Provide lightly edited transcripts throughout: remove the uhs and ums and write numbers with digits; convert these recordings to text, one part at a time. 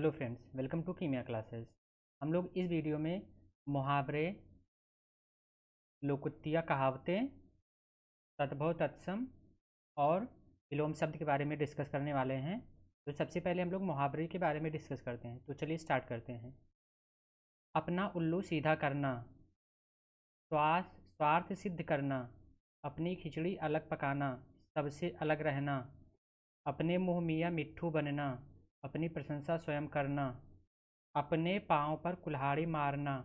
Hello friends, welcome to Kimiya classes. हम लोग इस वीडियो में मुहावरे, लोकोक्तियाँ, कहावतें, तद्भव, तत्सम और विलोम शब्द के बारे में डिस्कस करने वाले हैं। तो सबसे पहले हम लोग मुहावरे के बारे में डिस्कस करते हैं। तो चलिए स्टार्ट करते हैं। अपना उल्लू सीधा करना, स्वार्थ सिद्ध करना, अपनी खिचड़ी अलग पकाना, सबसे अलग रहना, अपने मुँह मियाँ मिट्ठू बनना, अपनी प्रशंसा स्वयं करना, अपने पाँव पर कुल्हाड़ी मारना,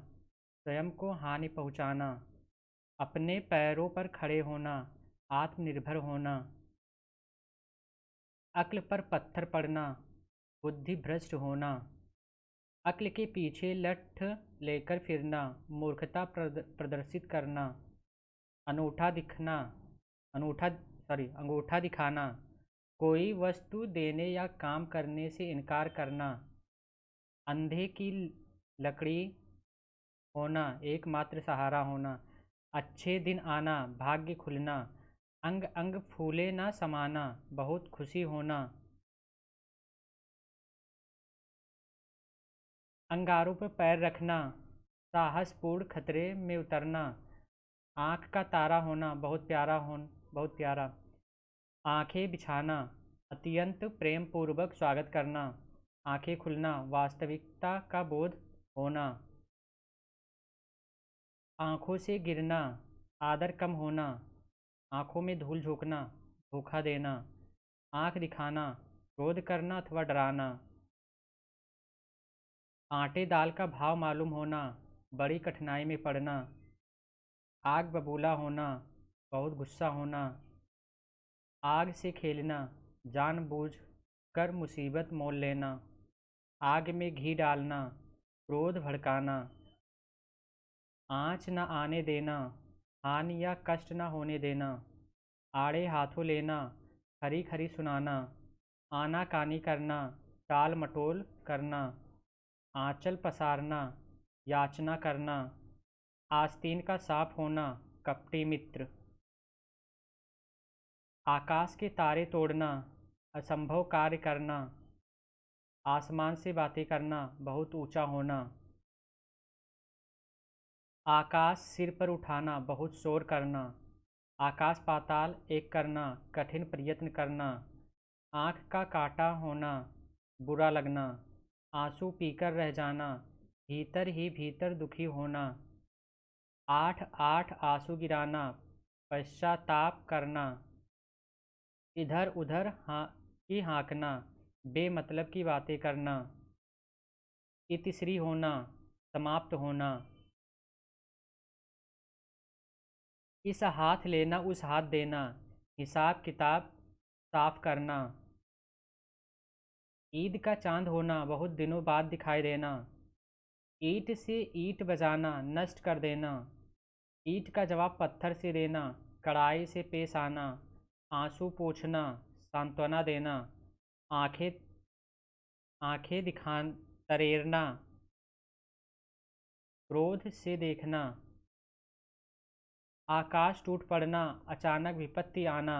स्वयं को हानि पहुँचाना, अपने पैरों पर खड़े होना, आत्मनिर्भर होना, अक्ल पर पत्थर पड़ना, बुद्धि भ्रष्ट होना, अक्ल के पीछे लठ लेकर फिरना, मूर्खता प्रदर्शित करना, अनूठा दिखना अंगूठा दिखाना, कोई वस्तु देने या काम करने से इनकार करना, अंधे की लकड़ी होना, एकमात्र सहारा होना, अच्छे दिन आना, भाग्य खुलना, अंग अंग फूले ना समाना, बहुत खुशी होना, अंगारों पर पैर रखना, साहसपूर्ण खतरे में उतरना, आँख का तारा होना, बहुत प्यारा, आँखें बिछाना, अत्यंत प्रेम पूर्वक स्वागत करना, आँखें खुलना, वास्तविकता का बोध होना, आँखों से गिरना, आदर कम होना, आँखों में धूल झोंकना, धोखा देना, आँख दिखाना, क्रोध करना अथवा डराना, आटे दाल का भाव मालूम होना, बड़ी कठिनाई में पड़ना, आग बबूला होना, बहुत गुस्सा होना, आग से खेलना, जानबूझकर मुसीबत मोल लेना, आग में घी डालना, क्रोध भड़काना, आँच न आने देना, हानि या कष्ट न होने देना, आड़े हाथों लेना, खरी खरी सुनाना, आनाकानी करना, टाल मटोल करना, आँचल पसारना, याचना करना, आस्तीन का साफ होना, कपटी मित्र, आकाश के तारे तोड़ना, असंभव कार्य करना, आसमान से बातें करना, बहुत ऊंचा होना, आकाश सिर पर उठाना, बहुत शोर करना, आकाश पाताल एक करना, कठिन प्रयत्न करना, आँख का काटा होना, बुरा लगना, आंसू पीकर रह जाना, भीतर ही भीतर दुखी होना, आठ आठ आंसू गिराना, पश्चाताप करना, इधर उधर ही हाँकना, बेमतलब की बातें करना, इतिश्री होना, समाप्त होना, इस हाथ लेना उस हाथ देना, हिसाब किताब साफ करना, ईद का चांद होना, बहुत दिनों बाद दिखाई देना, ईंट से ईंट बजाना, नष्ट कर देना, ईंट का जवाब पत्थर से देना, कड़ाई से पेश आना, आंसू पोंछना, सांत्वना देना, आंखें आंखें दिखा तरेरना, क्रोध से देखना, आकाश टूट पड़ना, अचानक विपत्ति आना,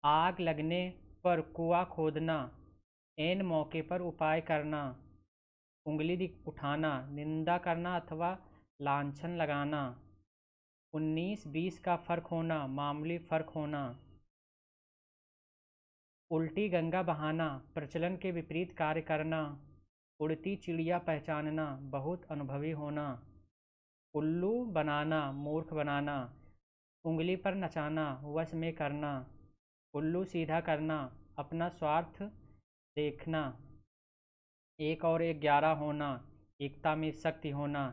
आग लगने पर कुआं खोदना, ऐन मौके पर उपाय करना, उंगली उठाना, निंदा करना अथवा लांछन लगाना, 19-20 का फर्क होना, मामूली फर्क होना, उल्टी गंगा बहाना, प्रचलन के विपरीत कार्य करना, उड़ती चिड़िया पहचानना, बहुत अनुभवी होना, उल्लू बनाना, मूर्ख बनाना, उंगली पर नचाना, वश में करना, उल्लू सीधा करना, अपना स्वार्थ देखना, एक और एक 11 होना, एकता में शक्ति होना,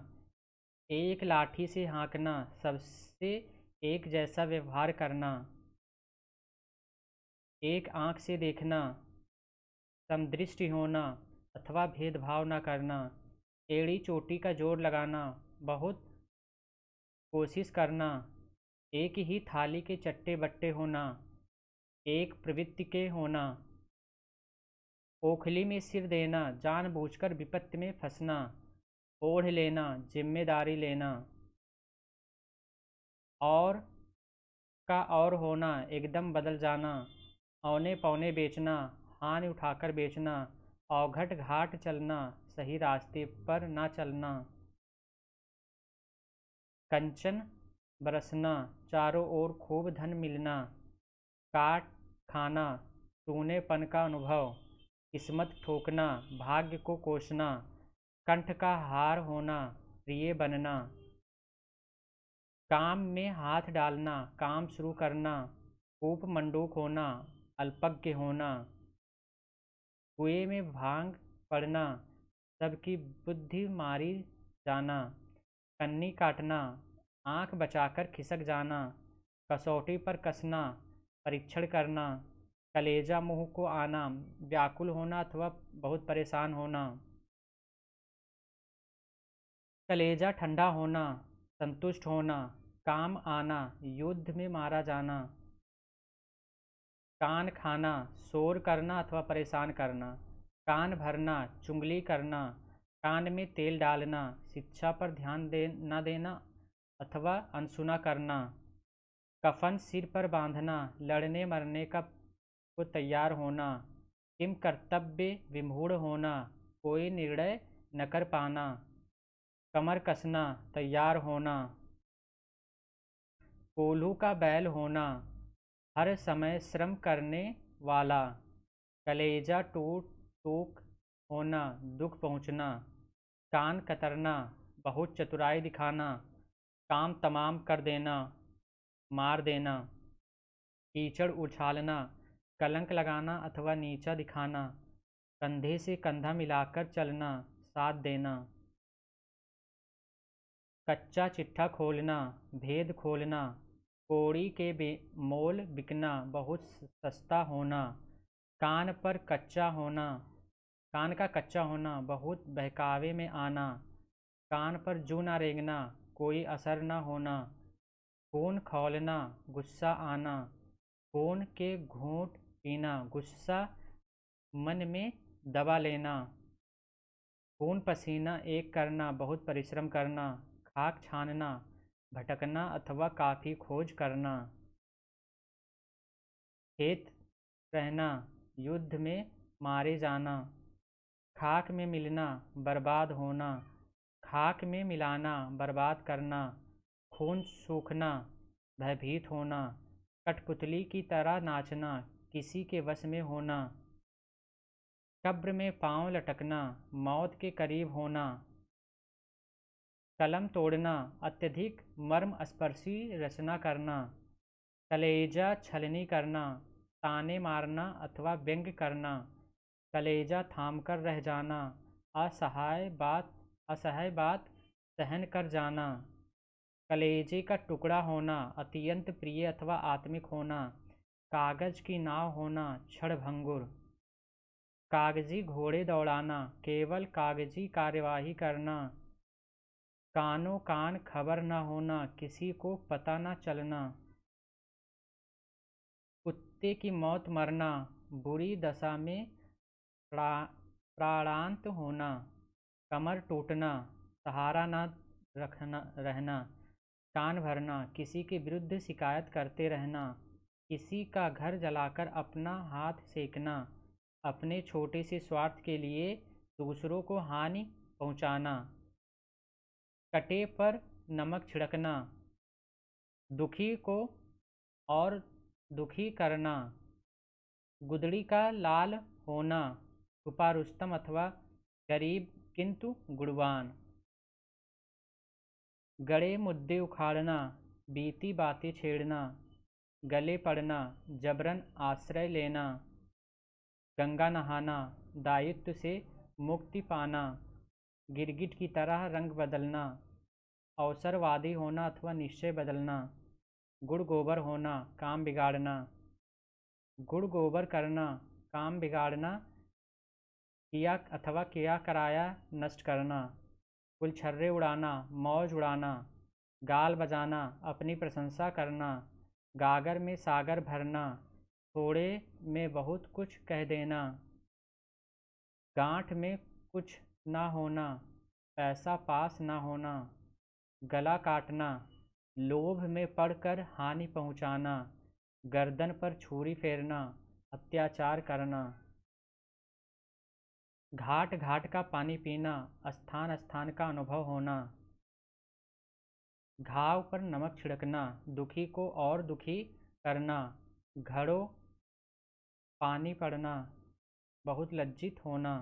एक लाठी से हाँकना, सबसे एक जैसा व्यवहार करना, एक आँख से देखना, समदृष्टि होना अथवा भेदभाव न करना, एड़ी चोटी का जोड़ लगाना, बहुत कोशिश करना, एक ही थाली के चट्टे बट्टे होना, एक प्रवृत्ति के होना, ओखली में सिर देना, जानबूझकर विपत्ति में फंसना, ओढ़ लेना, जिम्मेदारी लेना, और का और होना, एकदम बदल जाना, औने पौने बेचना, हानि उठाकर बेचना, अवघट घाट चलना, सही रास्ते पर ना चलना। कंचन बरसना, चारों ओर खूब धन मिलना। काट खाना, सूनेपन का अनुभव। किस्मत ठोकना, भाग्य को कोसना। कंठ का हार होना, प्रिय बनना। काम में हाथ डालना, काम शुरू करना। कूप मंडूक होना, अल्पज्ञ होना। कुएं में भांग पड़ना, सबकी बुद्धि मारी जाना। कन्नी काटना, आँख बचाकर खिसक जाना। कसौटी पर कसना, परीक्षण करना। कलेजा मुँह को आना, व्याकुल होना अथवा बहुत परेशान होना। कलेजा ठंडा होना, संतुष्ट होना। काम आना, युद्ध में मारा जाना। कान खाना, शोर करना अथवा परेशान करना। कान भरना, चुगली करना। कान में तेल डालना, शिक्षा पर ध्यान न देना अथवा अनसुना करना। कफन सिर पर बांधना, लड़ने मरने को तैयार होना। किम कर्तव्य विमूढ़ होना, कोई निर्णय न कर पाना। कमर कसना, तैयार होना। कोल्हू का बैल होना, हर समय श्रम करने वाला। कलेजा टूट टूक होना, दुख पहुँचना। कान कतरना, बहुत चतुराई दिखाना। काम तमाम कर देना, मार देना। कीचड़ उछालना, कलंक लगाना अथवा नीचा दिखाना। कंधे से कंधा मिलाकर चलना, साथ देना। कच्चा चिट्ठा खोलना, भेद खोलना। कौड़ी के मोल बिकना, बहुत सस्ता होना। कान पर कच्चा होना, कान का कच्चा होना, बहुत बहकावे में आना। कान पर जू ना रेंगना, कोई असर न होना। खून खौलना, गुस्सा आना। खून के घूंट पीना, गुस्सा मन में दबा लेना। खून पसीना एक करना, बहुत परिश्रम करना। खाक छानना, भटकना अथवा काफ़ी खोज करना। खेत रहना, युद्ध में मारे जाना। खाक में मिलना, बर्बाद होना। खाक में मिलाना, बर्बाद करना। खून सूखना, भयभीत होना। कठपुतली की तरह नाचना, किसी के वश में होना। कब्र में पांव लटकना, मौत के करीब होना। कलम तोड़ना, अत्यधिक मर्मस्पर्शी रचना करना। कलेजा छलनी करना, ताने मारना अथवा व्यंग करना। कलेजा थामकर रह जाना, असहाय बात सहन कर जाना। कलेजे का टुकड़ा होना, अत्यंत प्रिय अथवा आत्मिक होना। कागज की नाव होना, क्षणभंगुर। कागजी घोड़े दौड़ाना, केवल कागजी कार्यवाही करना। कानों कान खबर न होना, किसी को पता न चलना। कुत्ते की मौत मरना, बुरी दशा में प्राणांत होना। कमर टूटना, सहारा न रहना। कान भरना, किसी के विरुद्ध शिकायत करते रहना। किसी का घर जलाकर अपना हाथ सेकना। अपने छोटे से स्वार्थ के लिए दूसरों को हानि पहुंचाना। कटे पर नमक छिड़कना, दुखी को और दुखी करना। गुदड़ी का लाल होना, छुपा रुस्तम अथवा गरीब किंतु गुणवान। गड़े मुद्दे उखाड़ना, बीती बातें छेड़ना। गले पड़ना, जबरन आश्रय लेना। गंगा नहाना, दायित्व से मुक्ति पाना। गिरगिट की तरह रंग बदलना, अवसरवादी होना अथवा निश्चय बदलना। गुड़ गोबर होना, काम बिगाड़ना। गुड़ गोबर करना, काम बिगाड़ना, किया अथवा किया कराया नष्ट करना। गुलछर्रे उड़ाना, मौज उड़ाना। गाल बजाना, अपनी प्रशंसा करना। गागर में सागर भरना, थोड़े में बहुत कुछ कह देना। गांठ में कुछ ना होना, पैसा पास ना होना। गला काटना, लोभ में पड़कर हानि पहुंचाना। गर्दन पर छुरी फेरना, अत्याचार करना। घाट घाट का पानी पीना, स्थान स्थान का अनुभव होना। घाव पर नमक छिड़कना, दुखी को और दुखी करना। घड़ों पानी पड़ना, बहुत लज्जित होना।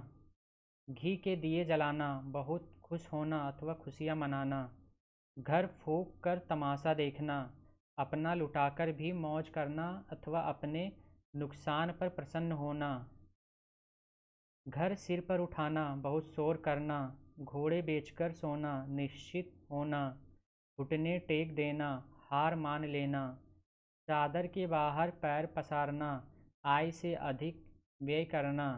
घी के दिए जलाना, बहुत खुश होना अथवा खुशियाँ मनाना। घर फूंक कर तमाशा देखना, अपना लुटाकर भी मौज करना अथवा अपने नुकसान पर प्रसन्न होना। घर सिर पर उठाना, बहुत शोर करना। घोड़े बेचकर सोना, निश्चित होना। घुटने टेक देना, हार मान लेना। चादर के बाहर पैर पसारना, आय से अधिक व्यय करना।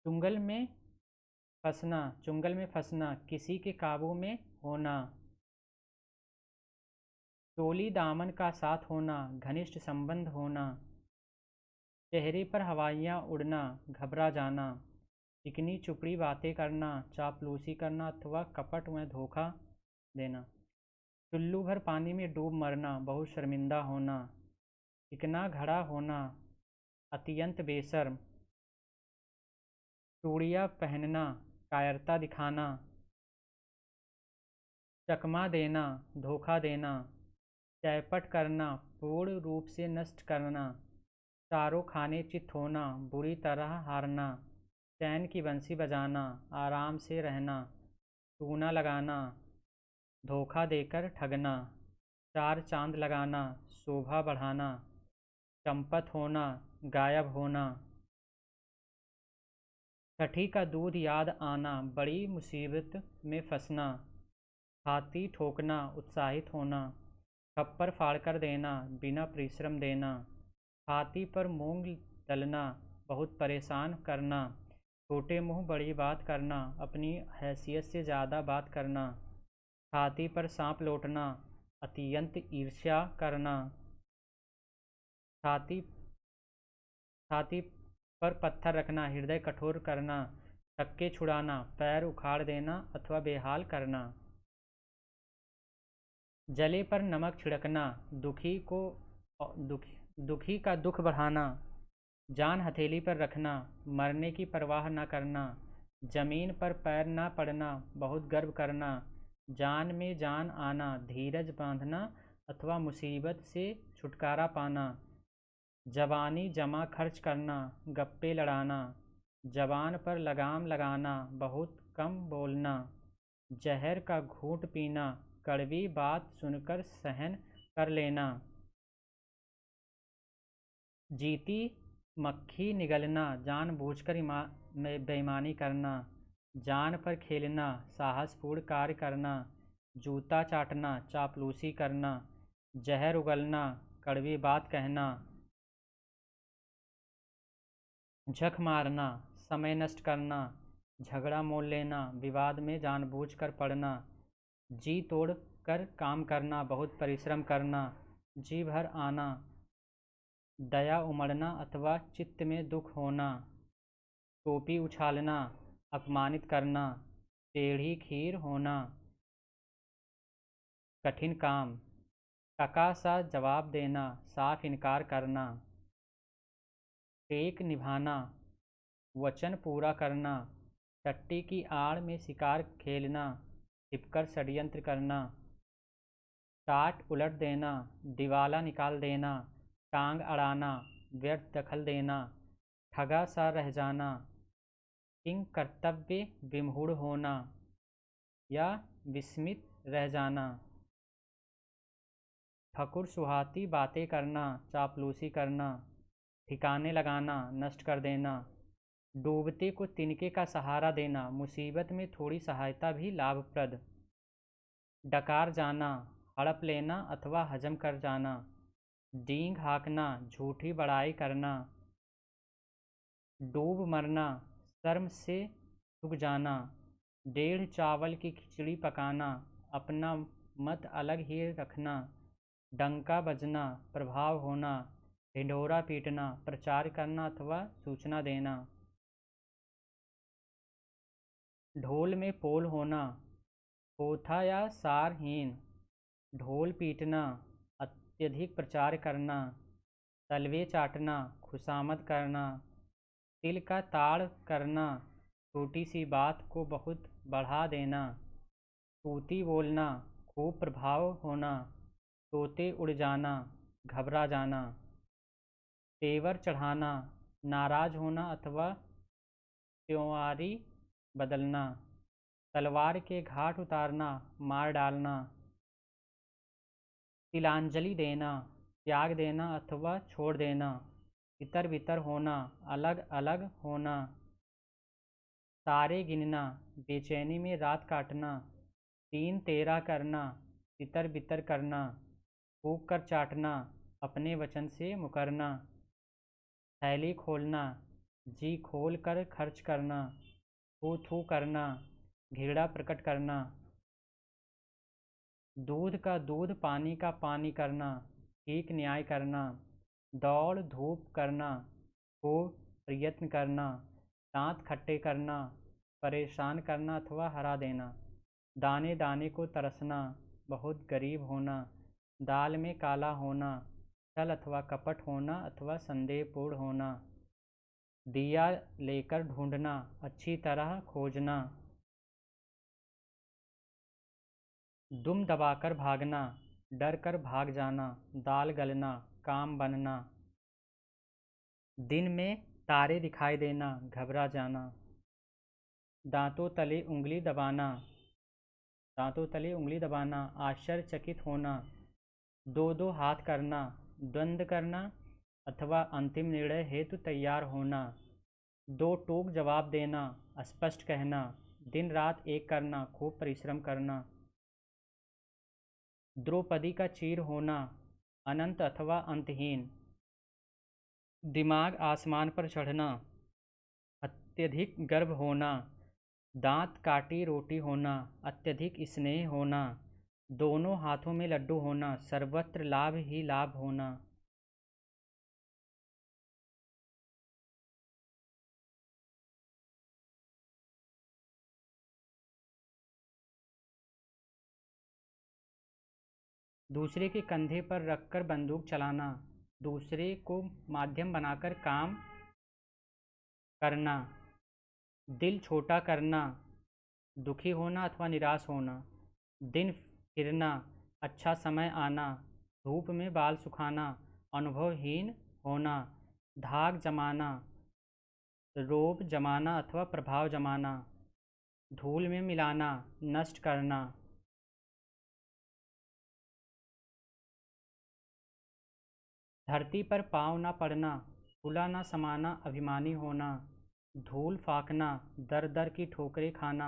चुंगल में फंसना, किसी के काबू में होना। टोली दामन का साथ होना, घनिष्ठ संबंध होना। चेहरे पर हवाइयाँ उड़ना, घबरा जाना। चिकनी चुपड़ी बातें करना, चापलूसी करना अथवा कपट में धोखा देना। चुल्लू भर पानी में डूब मरना, बहुत शर्मिंदा होना। चिकना घड़ा होना, अत्यंत बेशर्म। चूड़ियाँ पहनना, कायरता दिखाना। चकमा देना, धोखा देना। चैपट करना, पूर्ण रूप से नष्ट करना। चारों खाने चित होना, बुरी तरह हारना। चैन की बंसी बजाना, आराम से रहना। चूना लगाना, धोखा देकर ठगना। चार चांद लगाना, शोभा बढ़ाना। चंपत होना, गायब होना। छठी का दूध याद आना, बड़ी मुसीबत में फंसना। छाती ठोकना, उत्साहित होना। खप्पर फाड़कर देना, बिना परिश्रम देना। छाती पर मूंग दलना, बहुत परेशान करना। छोटे मुंह बड़ी बात करना, अपनी हैसियत से ज़्यादा बात करना। छाती पर सांप लौटना, अत्यंत ईर्ष्या करना। छाती छाती पर पत्थर रखना, हृदय कठोर करना। थक्के छुड़ाना, पैर उखाड़ देना अथवा बेहाल करना। जले पर नमक छिड़कना, दुखी का दुख बढ़ाना। जान हथेली पर रखना, मरने की परवाह न करना। जमीन पर पैर न पड़ना, बहुत गर्व करना। जान में जान आना, धीरज बांधना अथवा मुसीबत से छुटकारा पाना। जवानी जमा खर्च करना, गप्पे लड़ाना। जबान पर लगाम लगाना, बहुत कम बोलना। जहर का घूंट पीना, कड़वी बात सुनकर सहन कर लेना। जीती मक्खी निगलना, जानबूझकर बेईमानी करना। जान पर खेलना, साहसपूर्ण कार्य करना। जूता चाटना, चापलूसी करना। जहर उगलना, कड़वी बात कहना। झक मारना, समय नष्ट करना। झगड़ा मोल लेना, विवाद में जानबूझकर पड़ना। जी तोड़ कर काम करना, बहुत परिश्रम करना। जी भर आना, दया उमड़ना अथवा चित्त में दुख होना। टोपी उछालना, अपमानित करना। टेढ़ी खीर होना, कठिन काम। टका सा जवाब देना, साफ इनकार करना। टेक निभाना, वचन पूरा करना। टट्टी की आड़ में शिकार खेलना, छिपकर षड्यंत्र करना। टाट उलट देना, दिवाला निकाल देना। टांग अड़ाना, व्यर्थ दखल देना। ठगा सा रह जाना, किंग कर्तव्य विमूढ़ होना या विस्मित रह जाना। ठकुर सुहाती बातें करना, चापलूसी करना। ठिकाने लगाना, नष्ट कर देना। डूबते को तिनके का सहारा देना, मुसीबत में थोड़ी सहायता भी लाभप्रद। डकार जाना, हड़प लेना अथवा हजम कर जाना। डींग हाँकना, झूठी बड़ाई करना। डूब मरना, शर्म से सूख जाना। डेढ़ चावल की खिचड़ी पकाना, अपना मत अलग ही रखना। डंका बजना, प्रभाव होना। ढिंढोरा पीटना, प्रचार करना अथवा सूचना देना। ढोल में पोल होना, पोथा या सारहीन। ढोल पीटना, अत्यधिक प्रचार करना। तलवे चाटना, खुशामद करना। तिल का ताड़ करना, छोटी सी बात को बहुत बढ़ा देना। तूती बोलना, खूब प्रभाव होना। तोते उड़ जाना, घबरा जाना। तेवर चढ़ाना, नाराज होना अथवा त्योंयारी बदलना। तलवार के घाट उतारना, मार डालना। तिलांजलि देना, त्याग देना अथवा छोड़ देना। तितर बितर होना, अलग अलग होना। तारे गिनना, बेचैनी में रात काटना। तीन तेरा करना, तितर बितर करना। फूंक कर चाटना, अपने वचन से मुकरना। थैली खोलना, जी खोल कर खर्च करना। थू थू करना, घृणा प्रकट करना। दूध का दूध, पानी का पानी करना। ठीक न्याय करना। दौड़ धूप करना, खूब प्रयत्न करना। दांत खट्टे करना, परेशान करना अथवा हरा देना। दाने दाने को तरसना, बहुत गरीब होना। दाल में काला होना, छल अथवा कपट होना अथवा संदेहपूर्ण होना। दिया लेकर ढूंढना, अच्छी तरह खोजना। दुम दबाकर भागना, डर कर भाग जाना। दाल गलना, काम बनना। दिन में तारे दिखाई देना, घबरा जाना। दांतों तले उंगली दबाना, दांतों तले उंगली दबाना। आश्चर्यचकित होना। दो दो हाथ करना, द्वंद्व करना अथवा अंतिम निर्णय हेतु तैयार होना। दो टूक जवाब देना, स्पष्ट कहना। दिन रात एक करना, खूब परिश्रम करना। द्रौपदी का चीर होना, अनंत अथवा अंतहीन। दिमाग आसमान पर चढ़ना, अत्यधिक गर्व होना। दांत काटी रोटी होना, अत्यधिक स्नेह होना। दोनों हाथों में लड्डू होना, सर्वत्र लाभ ही लाभ होना। दूसरे के कंधे पर रखकर बंदूक चलाना। दूसरे को माध्यम बनाकर काम करना। दिल छोटा करना, दुखी होना अथवा निराश होना। दिन फिरना, अच्छा समय आना। धूप में बाल सुखाना, अनुभवहीन होना। धाक जमाना, रोब जमाना अथवा प्रभाव जमाना। धूल में मिलाना, नष्ट करना। धरती पर पाँव न पड़ना, खुला न समाना, अभिमानी होना। धूल फाँकना, दर दर की ठोकरें खाना।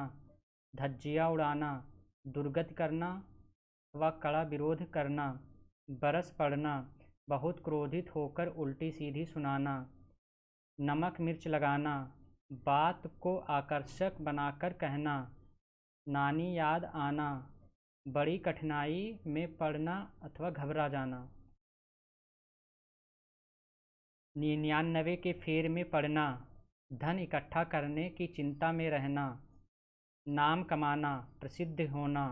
धज्जियाँ उड़ाना, दुर्गति करना व कड़ा विरोध करना। बरस पड़ना, बहुत क्रोधित होकर उल्टी सीधी सुनाना। नमक मिर्च लगाना, बात को आकर्षक बनाकर कहना। नानी याद आना, बड़ी कठिनाई में पड़ना अथवा घबरा जाना। 99 के फेर में पड़ना, धन इकट्ठा करने की चिंता में रहना। नाम कमाना, प्रसिद्ध होना।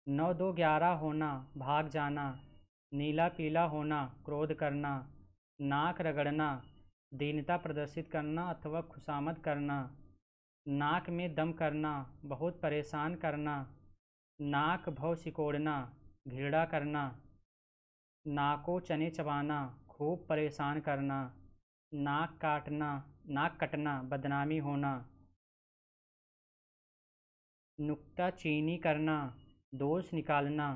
9 2 11 होना, भाग जाना। नीला पीला होना, क्रोध करना। नाक रगड़ना, दीनता प्रदर्शित करना अथवा खुशामद करना। नाक में दम करना, बहुत परेशान करना। नाक भौं सिकोड़ना, घृणा करना। नाको चने चबाना, खूब परेशान करना। नाक कटना, बदनामी होना। नुक्ताचीनी करना, दोष निकालना।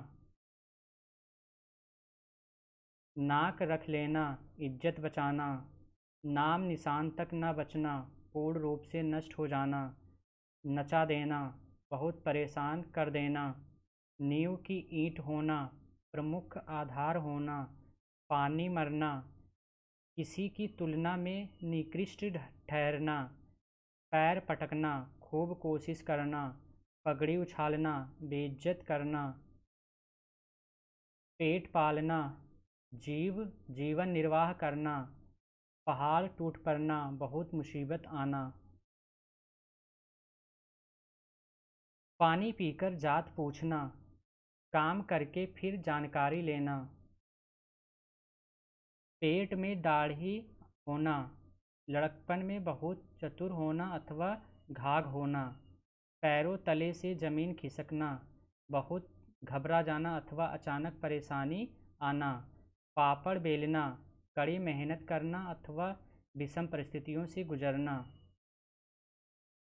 नाक रख लेना, इज्जत बचाना। नाम निशान तक न बचना, पूर्ण रूप से नष्ट हो जाना। नचा देना, बहुत परेशान कर देना। नींव की ईंट होना, प्रमुख आधार होना। पानी मरना, किसी की तुलना में निकृष्ट ठहरना। पैर पटकना, खूब कोशिश करना। पगड़ी उछालना, बेइज्जत करना। पेट पालना, जीवन निर्वाह करना। पहाड़ टूट पड़ना, बहुत मुसीबत आना। पानी पीकर जात पूछना, काम करके फिर जानकारी लेना। पेट में दाढ़ी होना, लड़कपन में बहुत चतुर होना अथवा घाघ होना। पैरों तले से ज़मीन खिसकना, बहुत घबरा जाना अथवा अचानक परेशानी आना। पापड़ बेलना, कड़ी मेहनत करना अथवा विषम परिस्थितियों से गुजरना।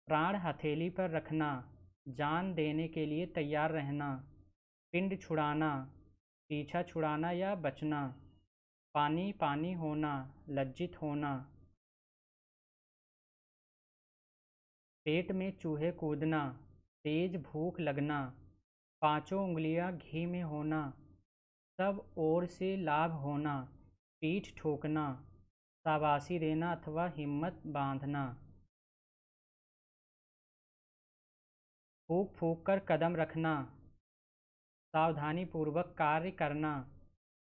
प्राण हथेली पर रखना, जान देने के लिए तैयार रहना। पिंड छुड़ाना, पीछा छुड़ाना या बचना। पानी पानी होना, लज्जित होना। पेट में चूहे कूदना, तेज भूख लगना। पांचों उंगलियां घी में होना, सब ओर से लाभ होना। पीठ ठोकना, शाबाशी देना अथवा हिम्मत बांधना। फूंक फूंक कर कदम रखना, सावधानीपूर्वक कार्य करना।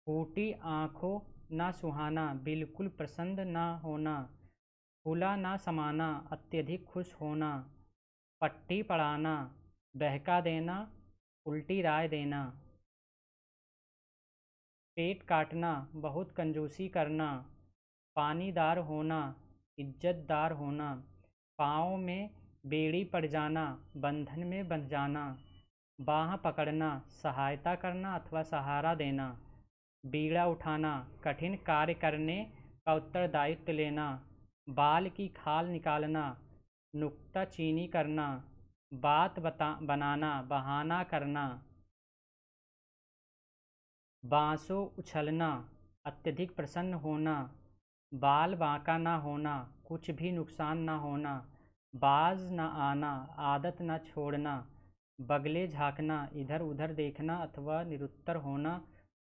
फूटी आँखों ना सुहाना, बिल्कुल प्रसन्न ना होना। फूला ना समाना, अत्यधिक खुश होना। पट्टी पढ़ाना, बहका देना, उल्टी राय देना। पेट काटना, बहुत कंजूसी करना। पानीदार होना, इज्जतदार होना। पाँव में बेड़ी पड़ जाना, बंधन में बंध जाना। बाँह पकड़ना, सहायता करना अथवा सहारा देना। बीड़ा उठाना, कठिन कार्य करने का उत्तरदायित्व लेना। बाल की खाल निकालना, नुक्ताचीनी करना। बात बनाना, बहाना करना। बाँसों उछलना, अत्यधिक प्रसन्न होना। बाल बांका ना होना, कुछ भी नुकसान ना होना। बाज न आना, आदत न छोड़ना। बगले झाँकना, इधर उधर देखना अथवा निरुत्तर होना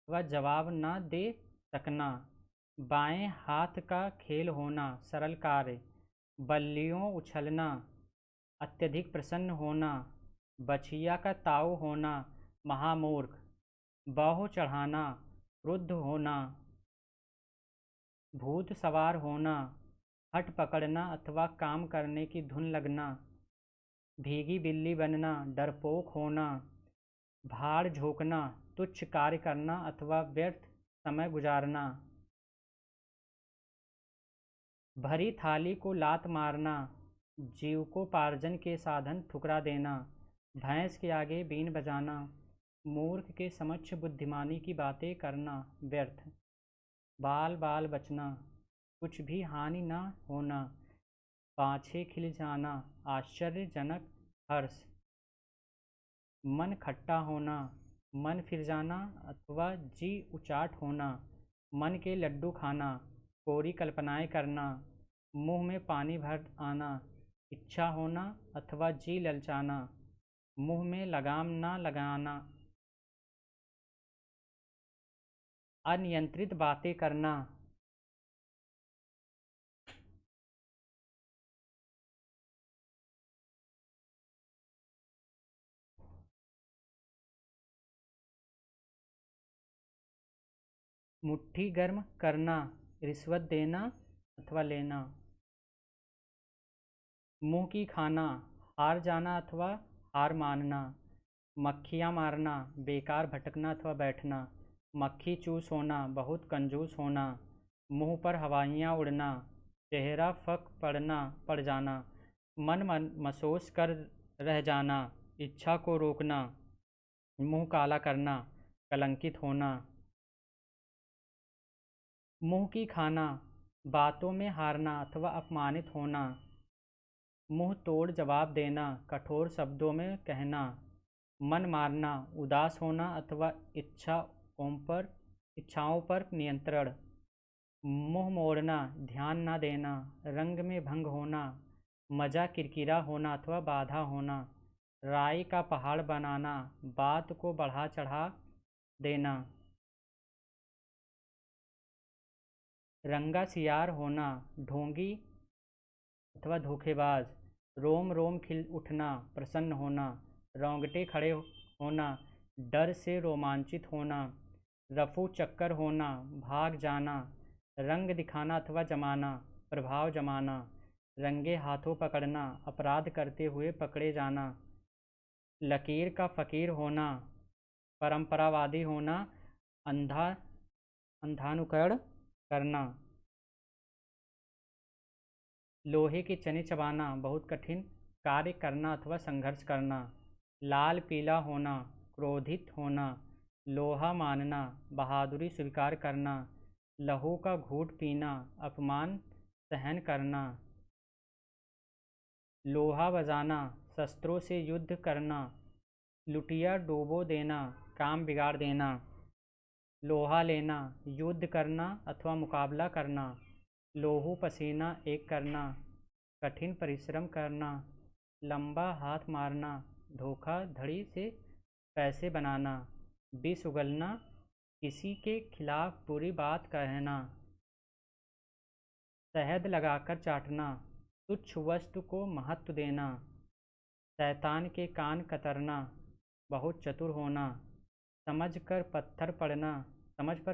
अथवा जवाब न दे सकना। बाएं हाथ का खेल होना, सरल कार्य। बल्लियों उछलना, अत्यधिक प्रसन्न होना। बछिया का ताऊ होना, महामूर्ख। बाहु चढ़ाना, क्रुद्ध होना। भूत सवार होना, हठ पकड़ना अथवा काम करने की धुन लगना। भीगी बिल्ली बनना, डरपोक होना। भाड़ झोंकना, तुच्छ कार्य करना अथवा व्यर्थ समय गुजारना। भरी थाली को लात मारना, जीविकोपार्जन के साधन ठुकरा देना। भैंस के आगे बीन बजाना, मूर्ख के समक्ष बुद्धिमानी की बातें करना व्यर्थ। बाल बाल बचना, कुछ भी हानि न होना। पाँछे खिल जाना, आश्चर्यजनक हर्ष। मन खट्टा होना, मन फिर जाना अथवा जी उचाट होना। मन के लड्डू खाना, कोरी कल्पनाएं करना। मुंह में पानी भर आना, इच्छा होना अथवा जी ललचाना। मुंह में लगाम न लगाना। अनियंत्रित बातें करना। मुट्ठी गर्म करना, रिश्वत देना अथवा लेना। मुंह की खाना, हार जाना अथवा हार मानना। मक्खियाँ मारना, बेकार भटकना अथवा बैठना। मक्खी चूस होना, बहुत कंजूस होना। मुंह पर हवाइयाँ उड़ना, चेहरा फक पड़ जाना। मन मसोस कर रह जाना, इच्छा को रोकना। मुंह काला करना, कलंकित होना। मुंह की खाना, बातों में हारना अथवा अपमानित होना। मुंह तोड़ जवाब देना, कठोर शब्दों में कहना। मन मारना, उदास होना अथवा इच्छाओं पर नियंत्रण। मुंह मोड़ना, ध्यान न देना, रंग में भंग होना। मजा किरकिरा होना अथवा बाधा होना। राई का पहाड़ बनाना, बात को बढ़ा चढ़ा देना। रंगा सियार होना, ढोंगी अथवा धोखेबाज। रोम रोम खिल उठना, प्रसन्न होना। रोंगटे खड़े होना, डर से रोमांचित होना। रफू चक्कर होना, भाग जाना। रंग दिखाना अथवा जमाना, प्रभाव जमाना। रंगे हाथों पकड़ना, अपराध करते हुए पकड़े जाना। लकीर का फ़कीर होना, परंपरावादी होना, अंधानुकरण करना। लोहे के चने चबाना, बहुत कठिन कार्य करना अथवा संघर्ष करना। लाल पीला होना, क्रोधित होना। लोहा मानना, बहादुरी स्वीकार करना। लहू का घूंट पीना, अपमान सहन करना। लोहा बजाना, शस्त्रों से युद्ध करना। लुटिया डुबो देना, काम बिगाड़ देना। लोहा लेना, युद्ध करना अथवा मुकाबला करना। लोहू पसीना एक करना, कठिन परिश्रम करना। लंबा हाथ मारना, धोखाधड़ी से पैसे बनाना। विष उगलना, किसी के खिलाफ बुरी बात कहना। शहद लगाकर चाटना, तुच्छ वस्तु को महत्व देना। शैतान के कान कतरना, बहुत चतुर होना। समझ पर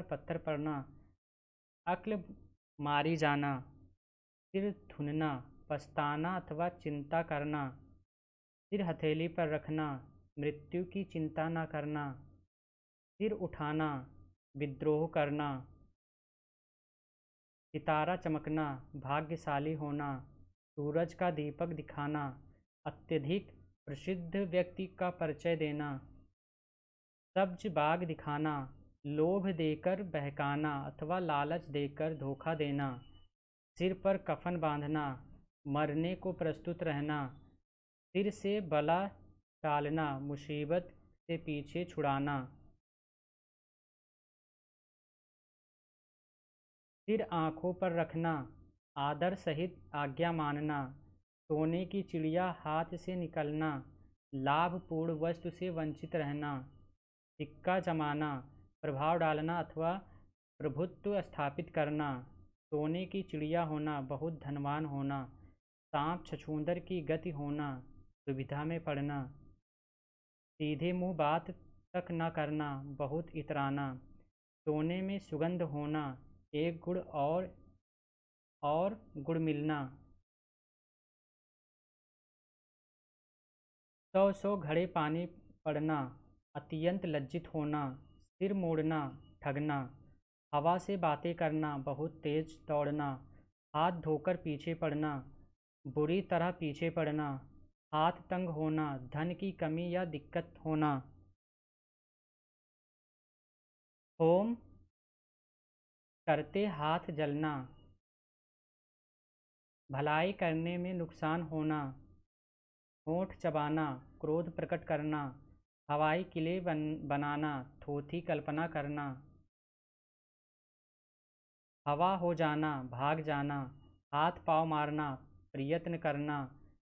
पत्थर पड़ना, अक्ल मारी जाना। सिर धुनना, पछताना अथवा चिंता करना। सिर हथेली पर रखना, मृत्यु की चिंता न करना। सिर उठाना, विद्रोह करना। सितारा चमकना, भाग्यशाली होना। सूरज का दीपक दिखाना, अत्यधिक प्रसिद्ध व्यक्ति का परिचय देना। सब्ज बाग दिखाना, लोभ देकर बहकाना अथवा लालच देकर धोखा देना। सिर पर कफन बांधना, मरने को प्रस्तुत रहना। सिर से बला टालना, मुसीबत से पीछे छुड़ाना। सिर आँखों पर रखना, आदर सहित आज्ञा मानना। सोने की चिड़िया हाथ से निकलना, लाभपूर्ण वस्तु से वंचित रहना। सिक्का जमाना, प्रभाव डालना अथवा प्रभुत्व स्थापित करना। सोने की चिड़िया होना, बहुत धनवान होना। सांप छछूंदर की गति होना, दुविधा में पड़ना। सीधे मुंह बात तक न करना, बहुत इतराना। सोने में सुगंध होना, एक गुण और गुड़ मिलना। 100 घड़े पानी पड़ना, अत्यंत लज्जित होना। सिर मोड़ना, ठगना। हवा से बातें करना, बहुत तेज दौड़ना। हाथ धोकर पीछे पड़ना, बुरी तरह पीछे पड़ना। हाथ तंग होना, धन की कमी या दिक्कत होना। होम करते हाथ जलना, भलाई करने में नुकसान होना। होंठ चबाना, क्रोध प्रकट करना। हवाई किले बनाना, थोथी कल्पना करना। हवा हो जाना, भाग जाना। हाथ पाँव मारना, प्रयत्न करना।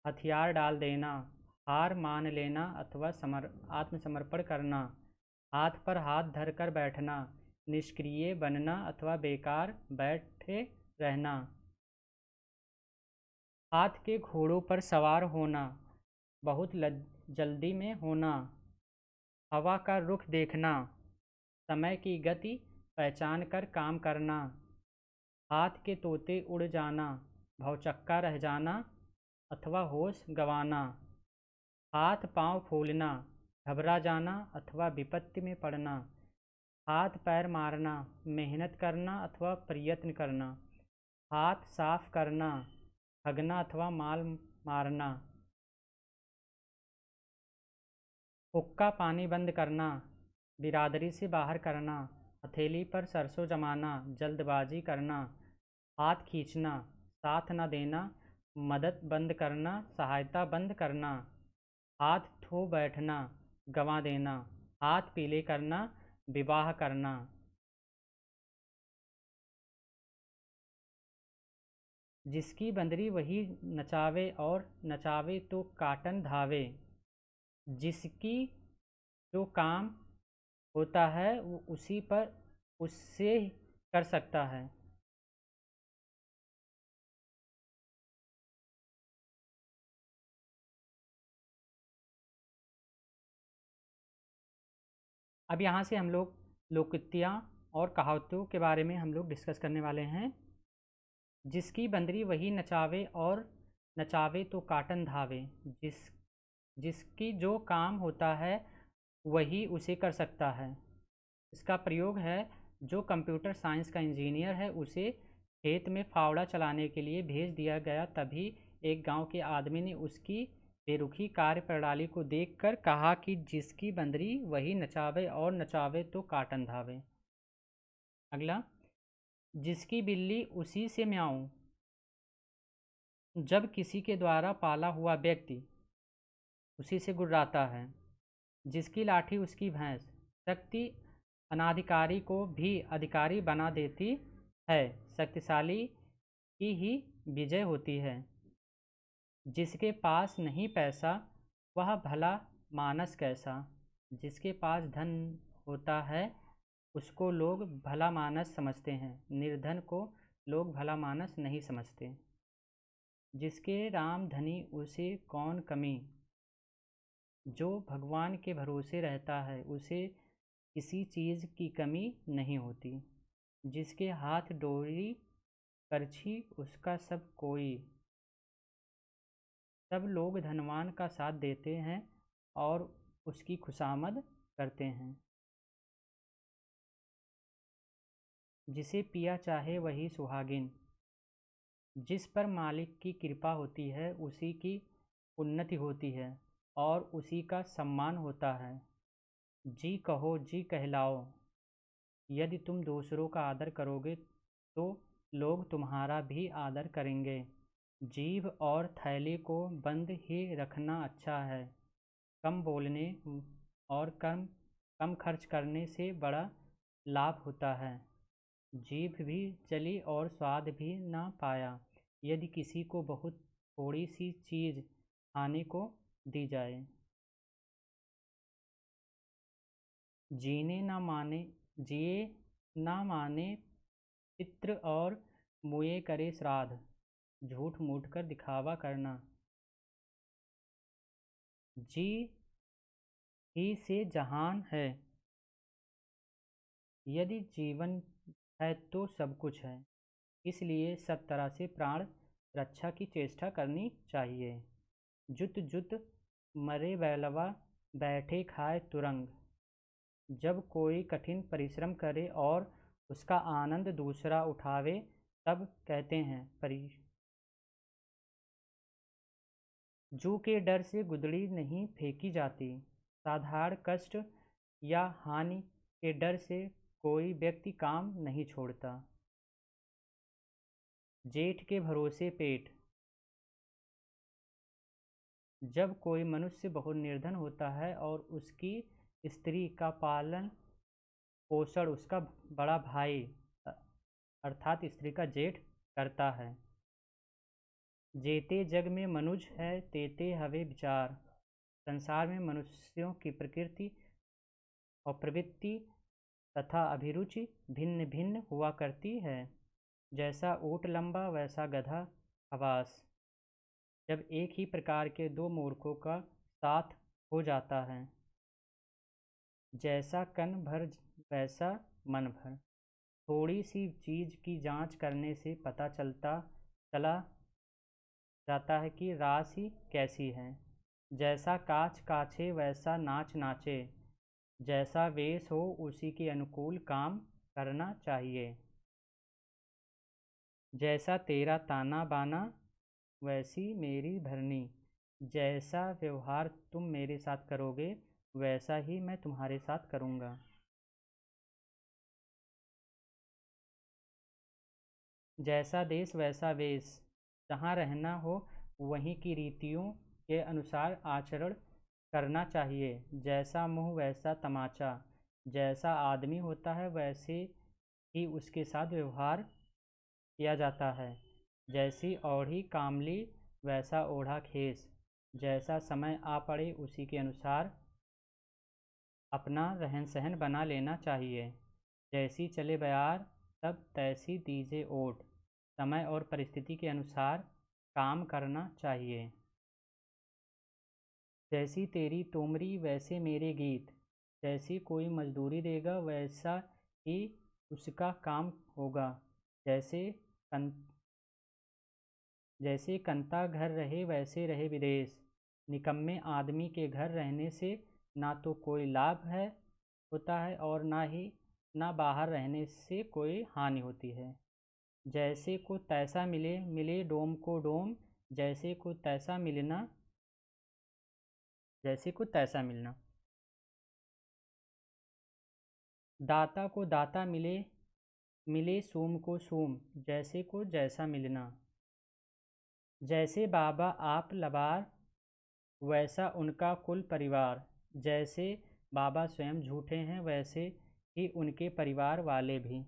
हथियार डाल देना, हार मान लेना अथवा आत्मसमर्पण करना। हाथ पर हाथ धरकर बैठना, निष्क्रिय बनना अथवा बेकार बैठे रहना। हाथ के घोड़ों पर सवार होना, बहुत जल्दी में होना। हवा का रुख देखना, समय की गति पहचान कर काम करना। हाथ के तोते उड़ जाना, भौचक्का रह जाना अथवा होश गंवाना। हाथ पांव फूलना, घबरा जाना अथवा विपत्ति में पड़ना। हाथ पैर मारना, मेहनत करना अथवा प्रयत्न करना। हाथ साफ करना, ठगना अथवा माल मारना। हुक्का पानी बंद करना, बिरादरी से बाहर करना। हथेली पर सरसों जमाना, जल्दबाजी करना। हाथ खींचना, साथ न देना। मदद बंद करना, सहायता बंद करना। हाथ धो बैठना, गंवा देना। हाथ पीले करना, विवाह करना। जिसकी बंदरी वही नचावे और नचावे तो काटन धावे। जिसकी जो काम होता है वो उससे कर सकता है। अब यहाँ से हम लोग लोकोक्तियाँ और कहावतों के बारे में हम लोग डिस्कस करने वाले हैं। जिसकी बंदरी वही नचावे और नचावे तो काटन धावे। जिसकी जो काम होता है वही उसे कर सकता है। इसका प्रयोग है जो कंप्यूटर साइंस का इंजीनियर है उसे खेत में फावड़ा चलाने के लिए भेज दिया गया। तभी एक गांव के आदमी ने उसकी बेरुखी कार्य प्रणाली को देखकर कहा कि जिसकी बंदरी वही नचावे, और नचावे तो काटन धावे। अगला, जिसकी बिल्ली उसी से म्याऊं। जब किसी के द्वारा पाला हुआ व्यक्ति उसी से गुर्राता है, जिसकी लाठी उसकी भैंस, शक्ति अनाधिकारी को भी अधिकारी बना देती है, शक्तिशाली की ही विजय होती है। जिसके पास नहीं पैसा वह भला मानस कैसा। जिसके पास धन होता है उसको लोग भला मानस समझते हैं, निर्धन को लोग भला मानस नहीं समझते। जिसके राम धनी उसे कौन कमी, जो भगवान के भरोसे रहता है उसे किसी चीज़ की कमी नहीं होती। जिसके हाथ डोरी करछी उसका सब कोई। सब लोग धनवान का साथ देते हैं और उसकी खुशामद करते हैं। जिसे पिया चाहे वही सुहागिन। जिस पर मालिक की कृपा होती है उसी की उन्नति होती है और उसी का सम्मान होता है। जी कहो जी कहलाओ। यदि तुम दूसरों का आदर करोगे तो लोग तुम्हारा भी आदर करेंगे। जीभ और थैली को बंद ही रखना अच्छा है। कम बोलने और कम कम खर्च करने से बड़ा लाभ होता है। जीभ भी चली और स्वाद भी ना पाया, यदि किसी को बहुत थोड़ी सी चीज़ खाने को दी जाए। जिए ना माने पितृ और मुए करे श्राद्ध। झूठ मूठ कर दिखावा करना। जी ही से जहान है। यदि जीवन है तो सब कुछ है, इसलिए सब तरह से प्राण रक्षा की चेष्टा करनी चाहिए। जुत जुत मरे बैलवा, बैठे खाए तुरंग। जब कोई कठिन परिश्रम करे और उसका आनंद दूसरा उठावे तब कहते हैं जू के डर से गुदड़ी नहीं फेंकी जाती। साधारण कष्ट या हानि के डर से कोई व्यक्ति काम नहीं छोड़ता। जेठ के भरोसे पेट। जब कोई मनुष्य बहुत निर्धन होता है और उसकी स्त्री का पालन पोषण उसका बड़ा भाई अर्थात स्त्री का जेठ करता है। जेते जग में मनुज है तेते हवे विचार। संसार में मनुष्यों की प्रकृति और प्रवृत्ति तथा अभिरुचि भिन्न भिन्न हुआ करती है। जैसा ऊँट लंबा वैसा गधा खवास। जब एक ही प्रकार के दो मूर्खों का साथ हो जाता है, जैसा कन भर वैसा मन भर। थोड़ी सी चीज़ की जांच करने से पता चला जाता है कि राशि कैसी है। जैसा काछ काछे वैसा नाच नाचे। जैसा वेश हो उसी के अनुकूल काम करना चाहिए। जैसा तेरा ताना बाना वैसी मेरी भरनी। जैसा व्यवहार तुम मेरे साथ करोगे वैसा ही मैं तुम्हारे साथ करूँगा। जैसा देश वैसा वेश। जहाँ रहना हो वहीं की रीतियों के अनुसार आचरण करना चाहिए। जैसा मुँह वैसा तमाचा। जैसा आदमी होता है वैसे ही उसके साथ व्यवहार किया जाता है। जैसी औढ़ी कामली वैसा ओढ़ा खेस। जैसा समय आ पड़े उसी के अनुसार अपना रहन सहन बना लेना चाहिए। जैसी चले बयार तब तैसी दीजे ओट। समय और परिस्थिति के अनुसार काम करना चाहिए। जैसी तेरी तोमरी वैसे मेरे गीत। जैसी कोई मजदूरी देगा वैसा ही उसका काम होगा। जैसे कंता घर रहे वैसे रहे विदेश। निकम्मे आदमी के घर रहने से ना तो कोई लाभ होता है और ना बाहर रहने से कोई हानि होती है। जैसे को तैसा मिले, मिले डोम को डोम, जैसे को तैसा मिलना, जैसे को तैसा मिलना। दाता को दाता मिले, मिले सोम को सोम, जैसे को जैसा मिलना। जैसे बाबा आप लबार, वैसा उनका कुल परिवार। जैसे बाबा स्वयं झूठे हैं, वैसे ही उनके परिवार वाले भी।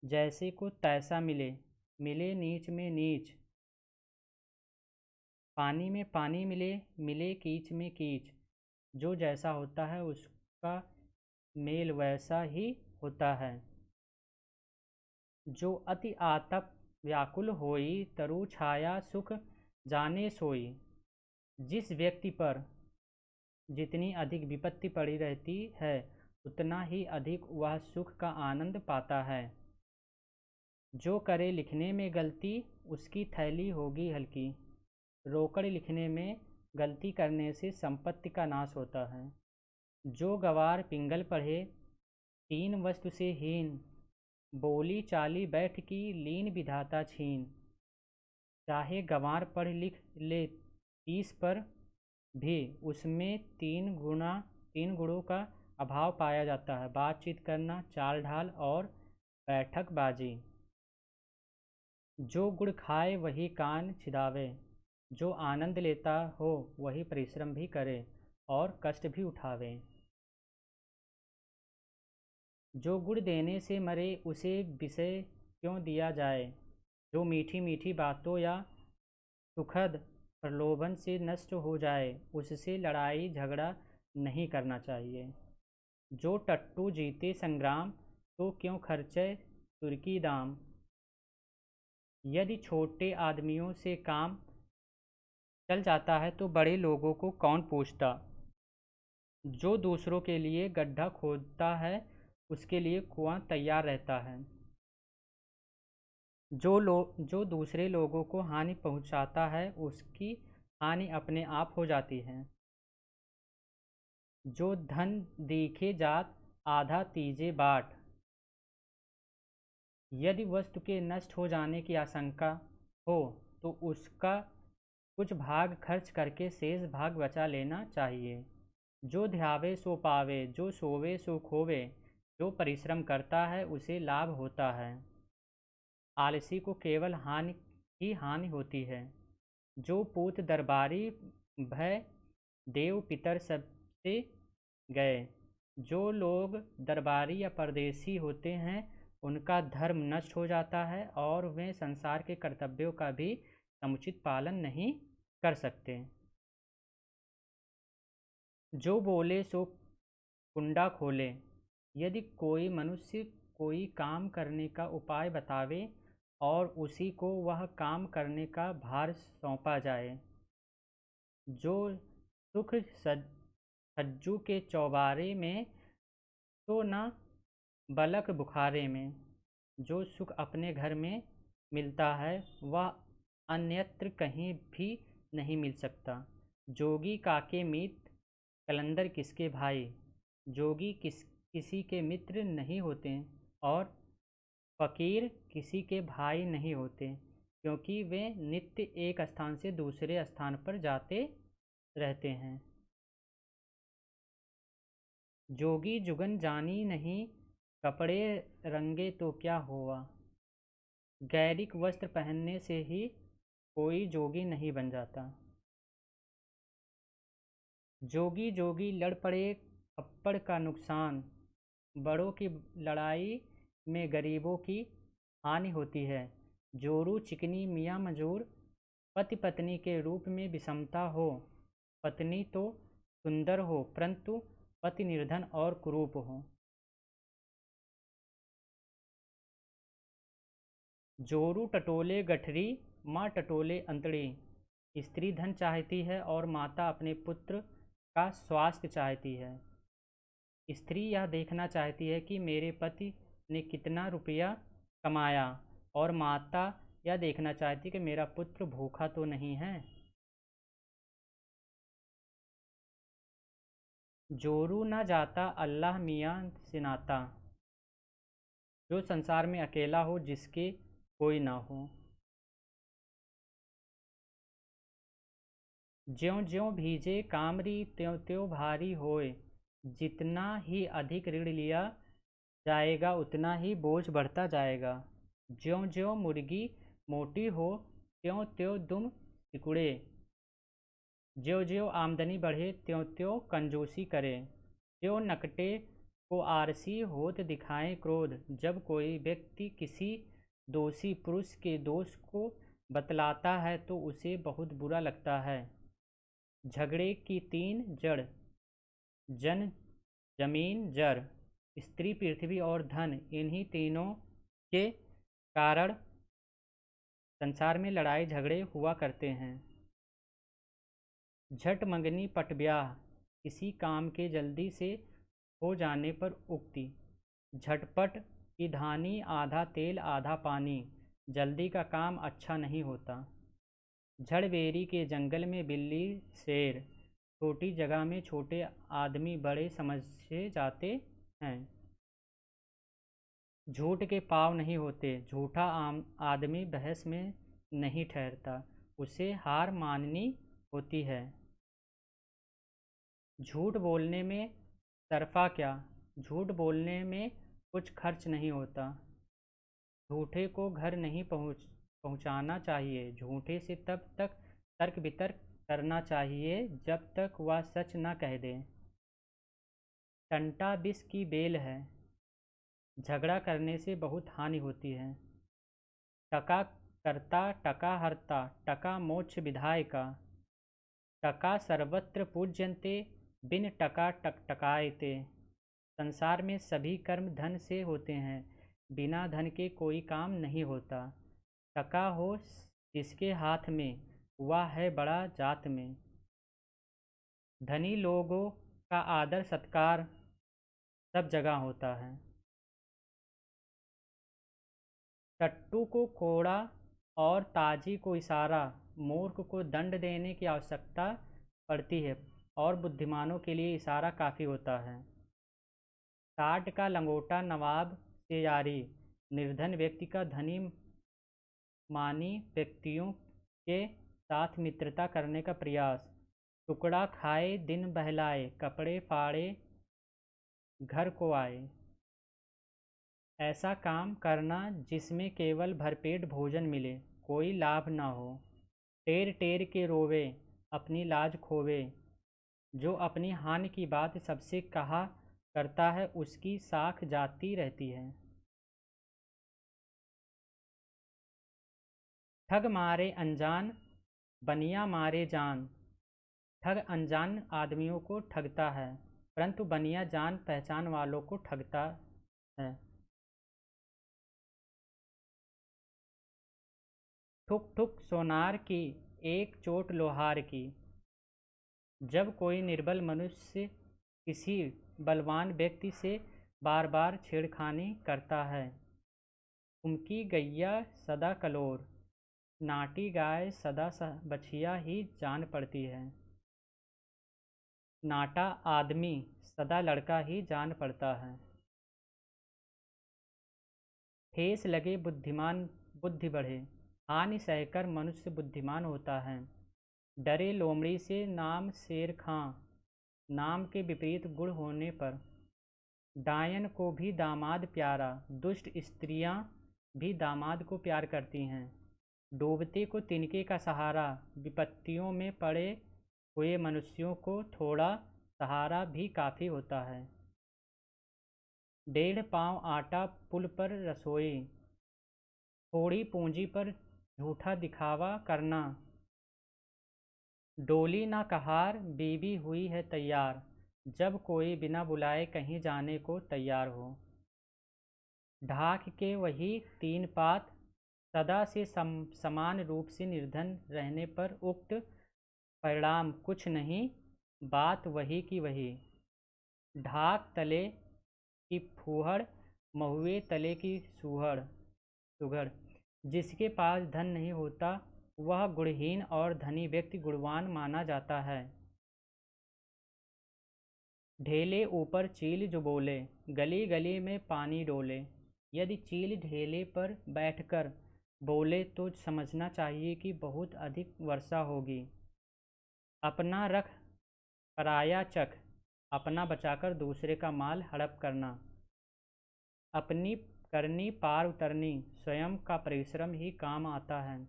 जैसे को तैसा मिले, मिले नीच में नीच, पानी में पानी मिले, मिले कीच में कीच। जो जैसा होता है उसका मेल वैसा ही होता है। जो अति आतप व्याकुल होई, तरु छाया सुख जाने सोई। जिस व्यक्ति पर जितनी अधिक विपत्ति पड़ी रहती है, उतना ही अधिक वह सुख का आनंद पाता है। जो करे लिखने में गलती, उसकी थैली होगी हल्की। रोकड़ लिखने में गलती करने से संपत्ति का नाश होता है। जो गवार पिंगल पढ़े, तीन वस्तु से हीन, बोली चाली बैठ की लीन विधाता छीन। चाहे गंवार पढ़ लिख ले 30 पर भी, उसमें तीन गुणों का अभाव पाया जाता है: बातचीत करना, चाल ढाल और बैठकबाजी। जो गुड़ खाए वही कान छिदावे, जो आनंद लेता हो वही परिश्रम भी करे और कष्ट भी उठावे। जो गुड़ देने से मरे, उसे विषय क्यों दिया जाए। जो मीठी मीठी बातों या सुखद प्रलोभन से नष्ट हो जाए, उससे लड़ाई झगड़ा नहीं करना चाहिए। जो टट्टू जीते संग्राम, तो क्यों खर्चे तुर्की दाम। यदि छोटे आदमियों से काम चल जाता है तो बड़े लोगों को कौन पूछता। जो दूसरों के लिए गड्ढा खोदता है, उसके लिए कुआं तैयार रहता है। जो दूसरे लोगों को हानि पहुंचाता है, उसकी हानि अपने आप हो जाती है। जो धन देखे जात, आधा तीजे बाट। यदि वस्तु के नष्ट हो जाने की आशंका हो, तो उसका कुछ भाग खर्च करके शेष भाग बचा लेना चाहिए। जो ध्यावे सो पावे, जो सोवे सो खोवे। जो परिश्रम करता है उसे लाभ होता है, आलसी को केवल हानि ही हानि होती है। जो पूत दरबारी भय, देव पितर सबसे गए। जो लोग दरबारी या परदेसी होते हैं, उनका धर्म नष्ट हो जाता है और वे संसार के कर्तव्यों का भी समुचित पालन नहीं कर सकते। जो बोले सो कुंडा खोले। यदि कोई मनुष्य कोई काम करने का उपाय बतावे और उसी को वह काम करने का भार सौंपा जाए। जो सुख सज्जू के चौबारे में, तो न बलक बुखारे में। जो सुख अपने घर में मिलता है, वह अन्यत्र कहीं भी नहीं मिल सकता। जोगी काके मित्र, कलंदर किसके भाई। जोगी किसी के मित्र नहीं होते और फकीर किसी के भाई नहीं होते, क्योंकि वे नित्य एक स्थान से दूसरे स्थान पर जाते रहते हैं। जोगी जुगन जानी नहीं, कपड़े रंगे तो क्या हुआ। गैरिक वस्त्र पहनने से ही कोई जोगी नहीं बन जाता। जोगी जोगी लड़ पड़े, अप्पड़ का नुकसान। बड़ों की लड़ाई में गरीबों की हानि होती है। जोरू चिकनी मियाँ मजूर, पति पत्नी के रूप में विषमता हो। पत्नी तो सुंदर हो, परंतु पति निर्धन और कुरूप हो। जोरू टटोले गठरी, माँ टटोले अंतड़ी। स्त्री धन चाहती है और माता अपने पुत्र का स्वास्थ्य चाहती है। स्त्री यह देखना चाहती है कि मेरे पति ने कितना रुपया कमाया, और माता यह देखना चाहती है कि मेरा पुत्र भूखा तो नहीं है। जोरू न जाता अल्लाह मियाँ से नाता। जो संसार में अकेला हो जिसके कोई ना हो। ज्यों ज्यों भीजे कामरी त्यों त्यों भारी होए, जितना ही अधिक ऋण लिया जाएगा उतना ही बोझ बढ़ता जाएगा। ज्यों ज्यों मुर्गी मोटी हो त्यों त्यों दुम सिकुड़े, ज्यों ज्यों आमदनी बढ़े त्यों त्यों कंजूसी करे। ज्यों नकटे को आरसी होत दिखाए क्रोध, जब कोई व्यक्ति किसी दोषी पुरुष के दोष को बतलाता है तो उसे बहुत बुरा लगता है। झगड़े की तीन जड़, जन जमीन जड़, स्त्री पृथ्वी और धन, इन्हीं तीनों के कारण संसार में लड़ाई झगड़े हुआ करते हैं। झट मंगनी पट ब्याह, किसी काम के जल्दी से हो जाने पर उक्ति। झटपट की धानी आधा तेल आधा पानी, जल्दी का काम अच्छा नहीं होता। झड़बेरी के जंगल में बिल्ली शेर, छोटी जगह में छोटे आदमी बड़े समझे जाते हैं। झूठ के पाँव नहीं होते, झूठा आदमी बहस में नहीं ठहरता, उसे हार माननी होती है। झूठ बोलने में सरफा क्या, झूठ बोलने में कुछ खर्च नहीं होता। झूठे को घर नहीं पहुंचाना चाहिए, झूठे से तब तक तर्क वितर्क करना चाहिए जब तक वह सच न कह दे। टंटा विष की बेल है, झगड़ा करने से बहुत हानि होती है। टका करता टका हरता, टका मोक्ष विधायका। टका सर्वत्र पूज्यन्ते, बिन टका टकटकायते। संसार में सभी कर्म धन से होते हैं, बिना धन के कोई काम नहीं होता। टका हो जिसके हाथ में, वह है बड़ा जात में। धनी लोगों का आदर सत्कार सब जगह होता है। टट्टू को कोड़ा और ताजी को इशारा, मूर्ख को दंड देने की आवश्यकता पड़ती है और बुद्धिमानों के लिए इशारा काफ़ी होता है। टाट का लंगोटा नवाब से यारी, निर्धन व्यक्ति का धनी मानी व्यक्तियों के साथ मित्रता करने का प्रयास। टुकड़ा खाए दिन बहलाए, कपड़े फाड़े घर को आए। ऐसा काम करना जिसमें केवल भरपेट भोजन मिले, कोई लाभ न हो। टेर टेर के रोवे अपनी लाज खोवे, जो अपनी हानि की बात सबसे कहा करता है उसकी साख जाती रहती है। ठग मारे अनजान, बनिया मारे जान। ठग अनजान आदमियों को ठगता है, परंतु बनिया जान पहचान वालों को ठगता है। ठुक ठुक सोनार की, एक चोट लोहार की। जब कोई निर्बल मनुष्य किसी बलवान व्यक्ति से बार बार छेड़खानी करता है। उनकी गैया सदा कलोर, नाटी गाय सदा बछिया ही जान पड़ती है। नाटा आदमी सदा लड़का ही जान पड़ता है। ठेस लगे बुद्धिमान बुद्धि बढ़े, हानि सहकर मनुष्य बुद्धिमान होता है। डरे लोमड़ी से नाम शेर खां, नाम के विपरीत गुण होने पर। डायन को भी दामाद प्यारा, दुष्ट स्त्रियां भी दामाद को प्यार करती हैं। डूबते को तिनके का सहारा, विपत्तियों में पड़े हुए मनुष्यों को थोड़ा सहारा भी काफ़ी होता है। 1.5 पाँव आटा पुल पर रसोई, थोड़ी पूंजी पर झूठा दिखावा करना। डोली ना कहार बीबी हुई है तैयार, जब कोई बिना बुलाए कहीं जाने को तैयार हो। ढाक के वही 3 पात, सदा से समान रूप से निर्धन रहने पर उक्त परिणाम कुछ नहीं, बात वही की वही। ढाक तले की फूहड़, महुए तले की सुघड़। जिसके पास धन नहीं होता वह गुणहीन और धनी व्यक्ति गुणवान माना जाता है। ढेले ऊपर चील जो बोले, गली गली में पानी डोले। यदि चील ढेले पर बैठकर बोले तो समझना चाहिए कि बहुत अधिक वर्षा होगी। अपना रख पराया चख, अपना बचाकर दूसरे का माल हड़प करना। अपनी करनी पार उतरनी, स्वयं का परिश्रम ही काम आता है।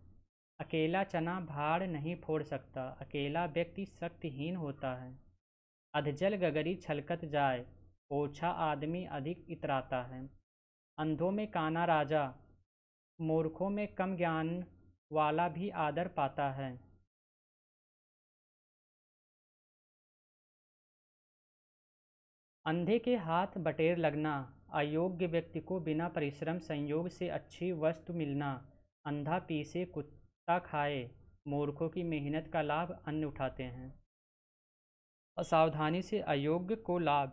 अकेला चना भाड़ नहीं फोड़ सकता, अकेला व्यक्ति शक्तिहीन होता है। अधजल गगरी छलकत जाए, ओछा आदमी अधिक इतराता है। अंधों में काना राजा, मूर्खों में कम ज्ञान वाला भी आदर पाता है। अंधे के हाथ बटेर लगना, अयोग्य व्यक्ति को बिना परिश्रम संयोग से अच्छी वस्तु मिलना। अंधा पीसे कुत्ता खाए, मूर्खों की मेहनत का लाभ अन्य उठाते हैं। असावधानी से अयोग्य को लाभ,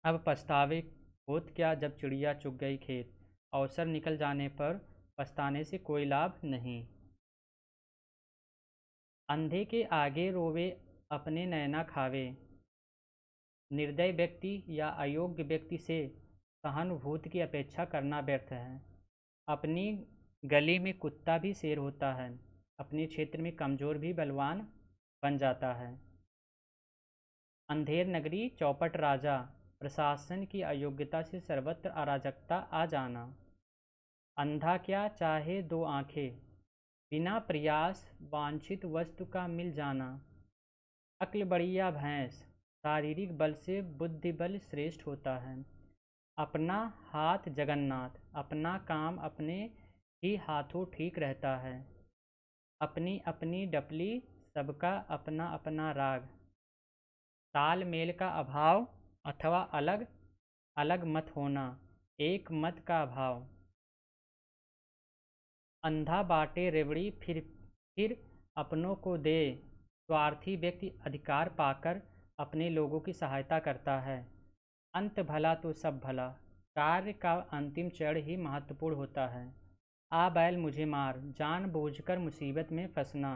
अब पछतावे होत क्या जब चिड़िया चुग गई खेत। अवसर निकल जाने पर पछताने से कोई लाभ नहीं। अंधे के आगे रोवे, अपने नैना खावे। निर्दय व्यक्ति या अयोग्य व्यक्ति से सहानुभूति की अपेक्षा करना व्यर्थ है। अपनी गली में कुत्ता भी शेर होता है, अपने क्षेत्र में कमज़ोर भी बलवान बन जाता है। अंधेर नगरी चौपट राजा, प्रशासन की अयोग्यता से सर्वत्र अराजकता आ जाना। अंधा क्या चाहे दो आँखें, बिना प्रयास वांछित वस्तु का मिल जाना। अक्ल बढ़िया भैंस, शारीरिक बल से बुद्धि बल श्रेष्ठ होता है। अपना हाथ जगन्नाथ, अपना काम अपने ही हाथों ठीक रहता है। अपनी अपनी डपली, सबका अपना अपना राग। ताल मेल का अभाव अथवा अलग अलग मत होना, एक मत का अभाव। अंधा बाटे रेवड़ी फिर अपनों को दे, स्वार्थी व्यक्ति अधिकार पाकर अपने लोगों की सहायता करता है। अंत भला तो सब भला, कार्य का अंतिम चरण ही महत्वपूर्ण होता है। आ बैल मुझे मार, जान बूझकर मुसीबत में फंसना।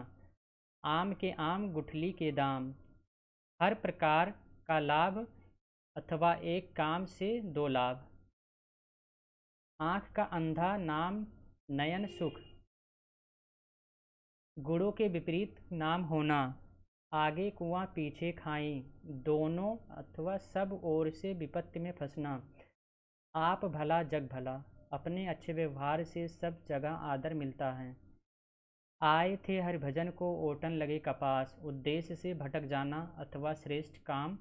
आम के आम गुठली के दाम, हर प्रकार का लाभ अथवा एक काम से दो लाभ। आँख का अंधा नाम नयन सुख, गुणों के विपरीत नाम होना। आगे कुआं पीछे खाई, दोनों अथवा सब ओर से विपत्ति में फंसना। आप भला जग भला, अपने अच्छे व्यवहार से सब जगह आदर मिलता है। आए थे हरिभजन को ओटन लगे कपास, उद्देश्य से भटक जाना अथवा श्रेष्ठ काम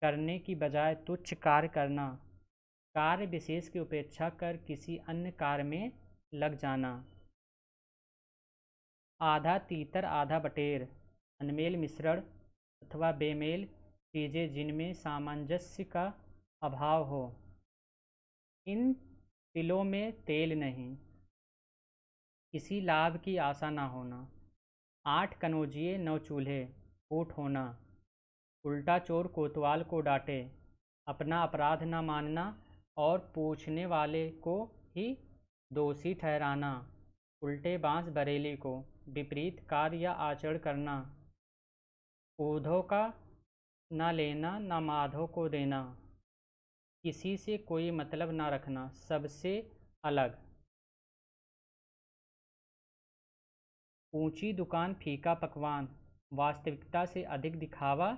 करने की बजाय तुच्छ कार्य करना। कार्य विशेष की उपेक्षा कर किसी अन्य कार्य में लग जाना। आधा तीतर आधा बटेर, अनमेल मिश्रण अथवा बेमेल चीज़ें जिनमें सामंजस्य का अभाव हो। इन तिलों में तेल नहीं, किसी लाभ की आशा ना होना। 8 कनौजिए 9 चूल्हे, फूट होना। उल्टा चोर कोतवाल को डांटे, अपना अपराध न मानना और पूछने वाले को ही दोषी ठहराना। उल्टे बांस बरेली को, विपरीत कार्य या आचरण करना। ऊधों का न लेना न माधो को देना, किसी से कोई मतलब ना रखना, सबसे अलग। ऊंची दुकान फीका पकवान, वास्तविकता से अधिक दिखावा,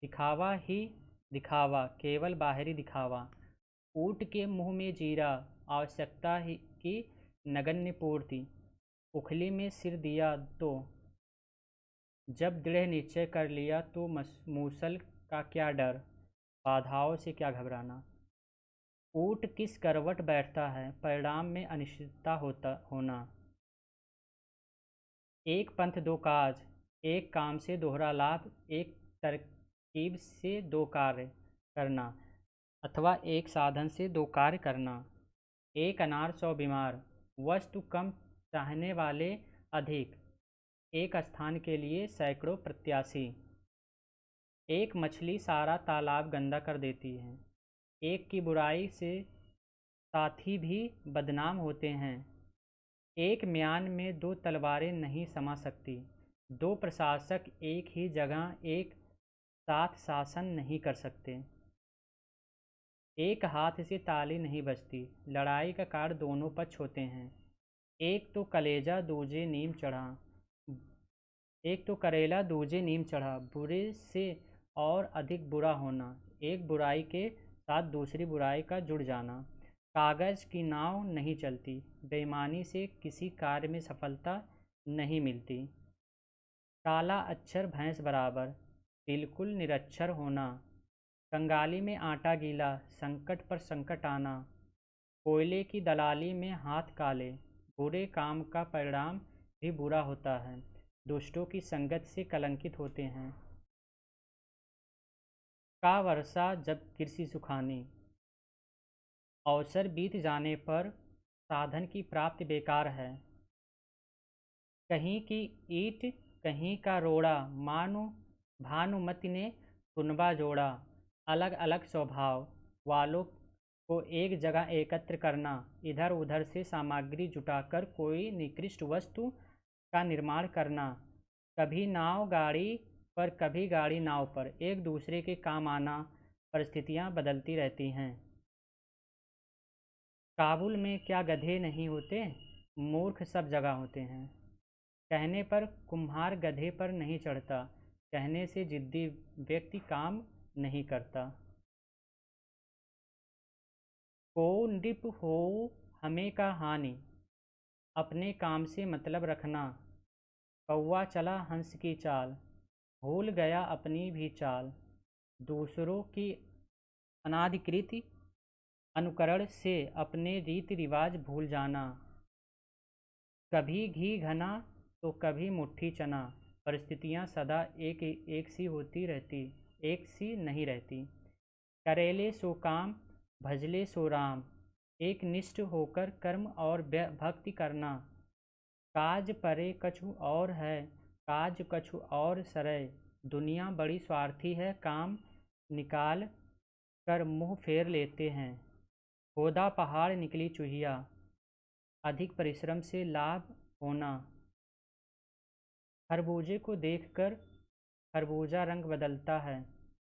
दिखावा ही दिखावा, केवल बाहरी दिखावा। ऊँट के मुंह में जीरा, आवश्यकता ही की नगण्य पूर्ति। उखली में सिर दिया तो, जब दृढ़ निश्चय कर लिया तो मूसल का क्या डर, बाधाओं से क्या घबराना। ऊँट किस करवट बैठता है, परिणाम में अनिश्चितता होना। एक पंथ दो काज, एक काम से दोहरा लाभ, एक तरकीब से दो कार्य करना अथवा एक साधन से दो कार्य करना। एक अनार 100 बीमार, वस्तु कम चाहने वाले अधिक, एक स्थान के लिए सैकड़ों प्रत्याशी। एक मछली सारा तालाब गंदा कर देती है, एक की बुराई से साथी भी बदनाम होते हैं। एक म्यान में दो तलवारें नहीं समा सकती, दो प्रशासक एक ही जगह एक साथ शासन नहीं कर सकते। एक हाथ से ताली नहीं बजती, लड़ाई का कार्ड दोनों पक्ष होते हैं। एक तो कलेजा दूजे नीम चढ़ा, एक तो करेला दूजे नीम चढ़ा, बुरे से और अधिक बुरा होना, एक बुराई के साथ दूसरी बुराई का जुड़ जाना। कागज की नाव नहीं चलती, बेईमानी से किसी कार्य में सफलता नहीं मिलती। काला अक्षर भैंस बराबर, बिल्कुल निरक्षर होना। कंगाली में आटा गीला, संकट पर संकट आना। कोयले की दलाली में हाथ काले, बुरे काम का परिणाम भी बुरा होता है। दुष्टों की संगत से कलंकित होते हैं। का वर्षा जब कृषि सुखानी, अवसर बीत जाने पर साधन की प्राप्ति बेकार है। कहीं की ईंट कहीं का रोड़ा, मानो भानुमति ने टुनबा जोड़ा। अलग अलग स्वभाव वालों को एक जगह एकत्र करना, इधर उधर से सामग्री जुटाकर कोई निकृष्ट वस्तु का निर्माण करना। कभी नाव गाड़ी पर, कभी गाड़ी नाव पर, एक दूसरे के काम आना। परिस्थितियां बदलती रहती हैं। काबुल में क्या गधे नहीं होते, मूर्ख सब जगह होते हैं। कहने पर कुम्हार गधे पर नहीं चढ़ता, कहने से जिद्दी व्यक्ति काम नहीं करता। को नृप हो हमें का हानि, अपने काम से मतलब रखना। कौवा चला हंस की चाल, भूल गया अपनी भी चाल। दूसरों की अनाधिकृत अनुकरण से अपने रीति रिवाज भूल जाना। कभी घी घना तो कभी मुट्ठी चना, परिस्थितियाँ सदा एक सी होती रहती, एक सी नहीं रहती। करेले सो काम भजले सो राम, एक निष्ठ होकर कर्म और भक्ति करना। काज परे कछु और है, काज कछु और सरय। दुनिया बड़ी स्वार्थी है, काम निकाल कर मुँह फेर लेते हैं। खोदा पहाड़ निकली चूहिया, अधिक परिश्रम से लाभ होना। खरबूजे को देखकर खरबूजा रंग बदलता है,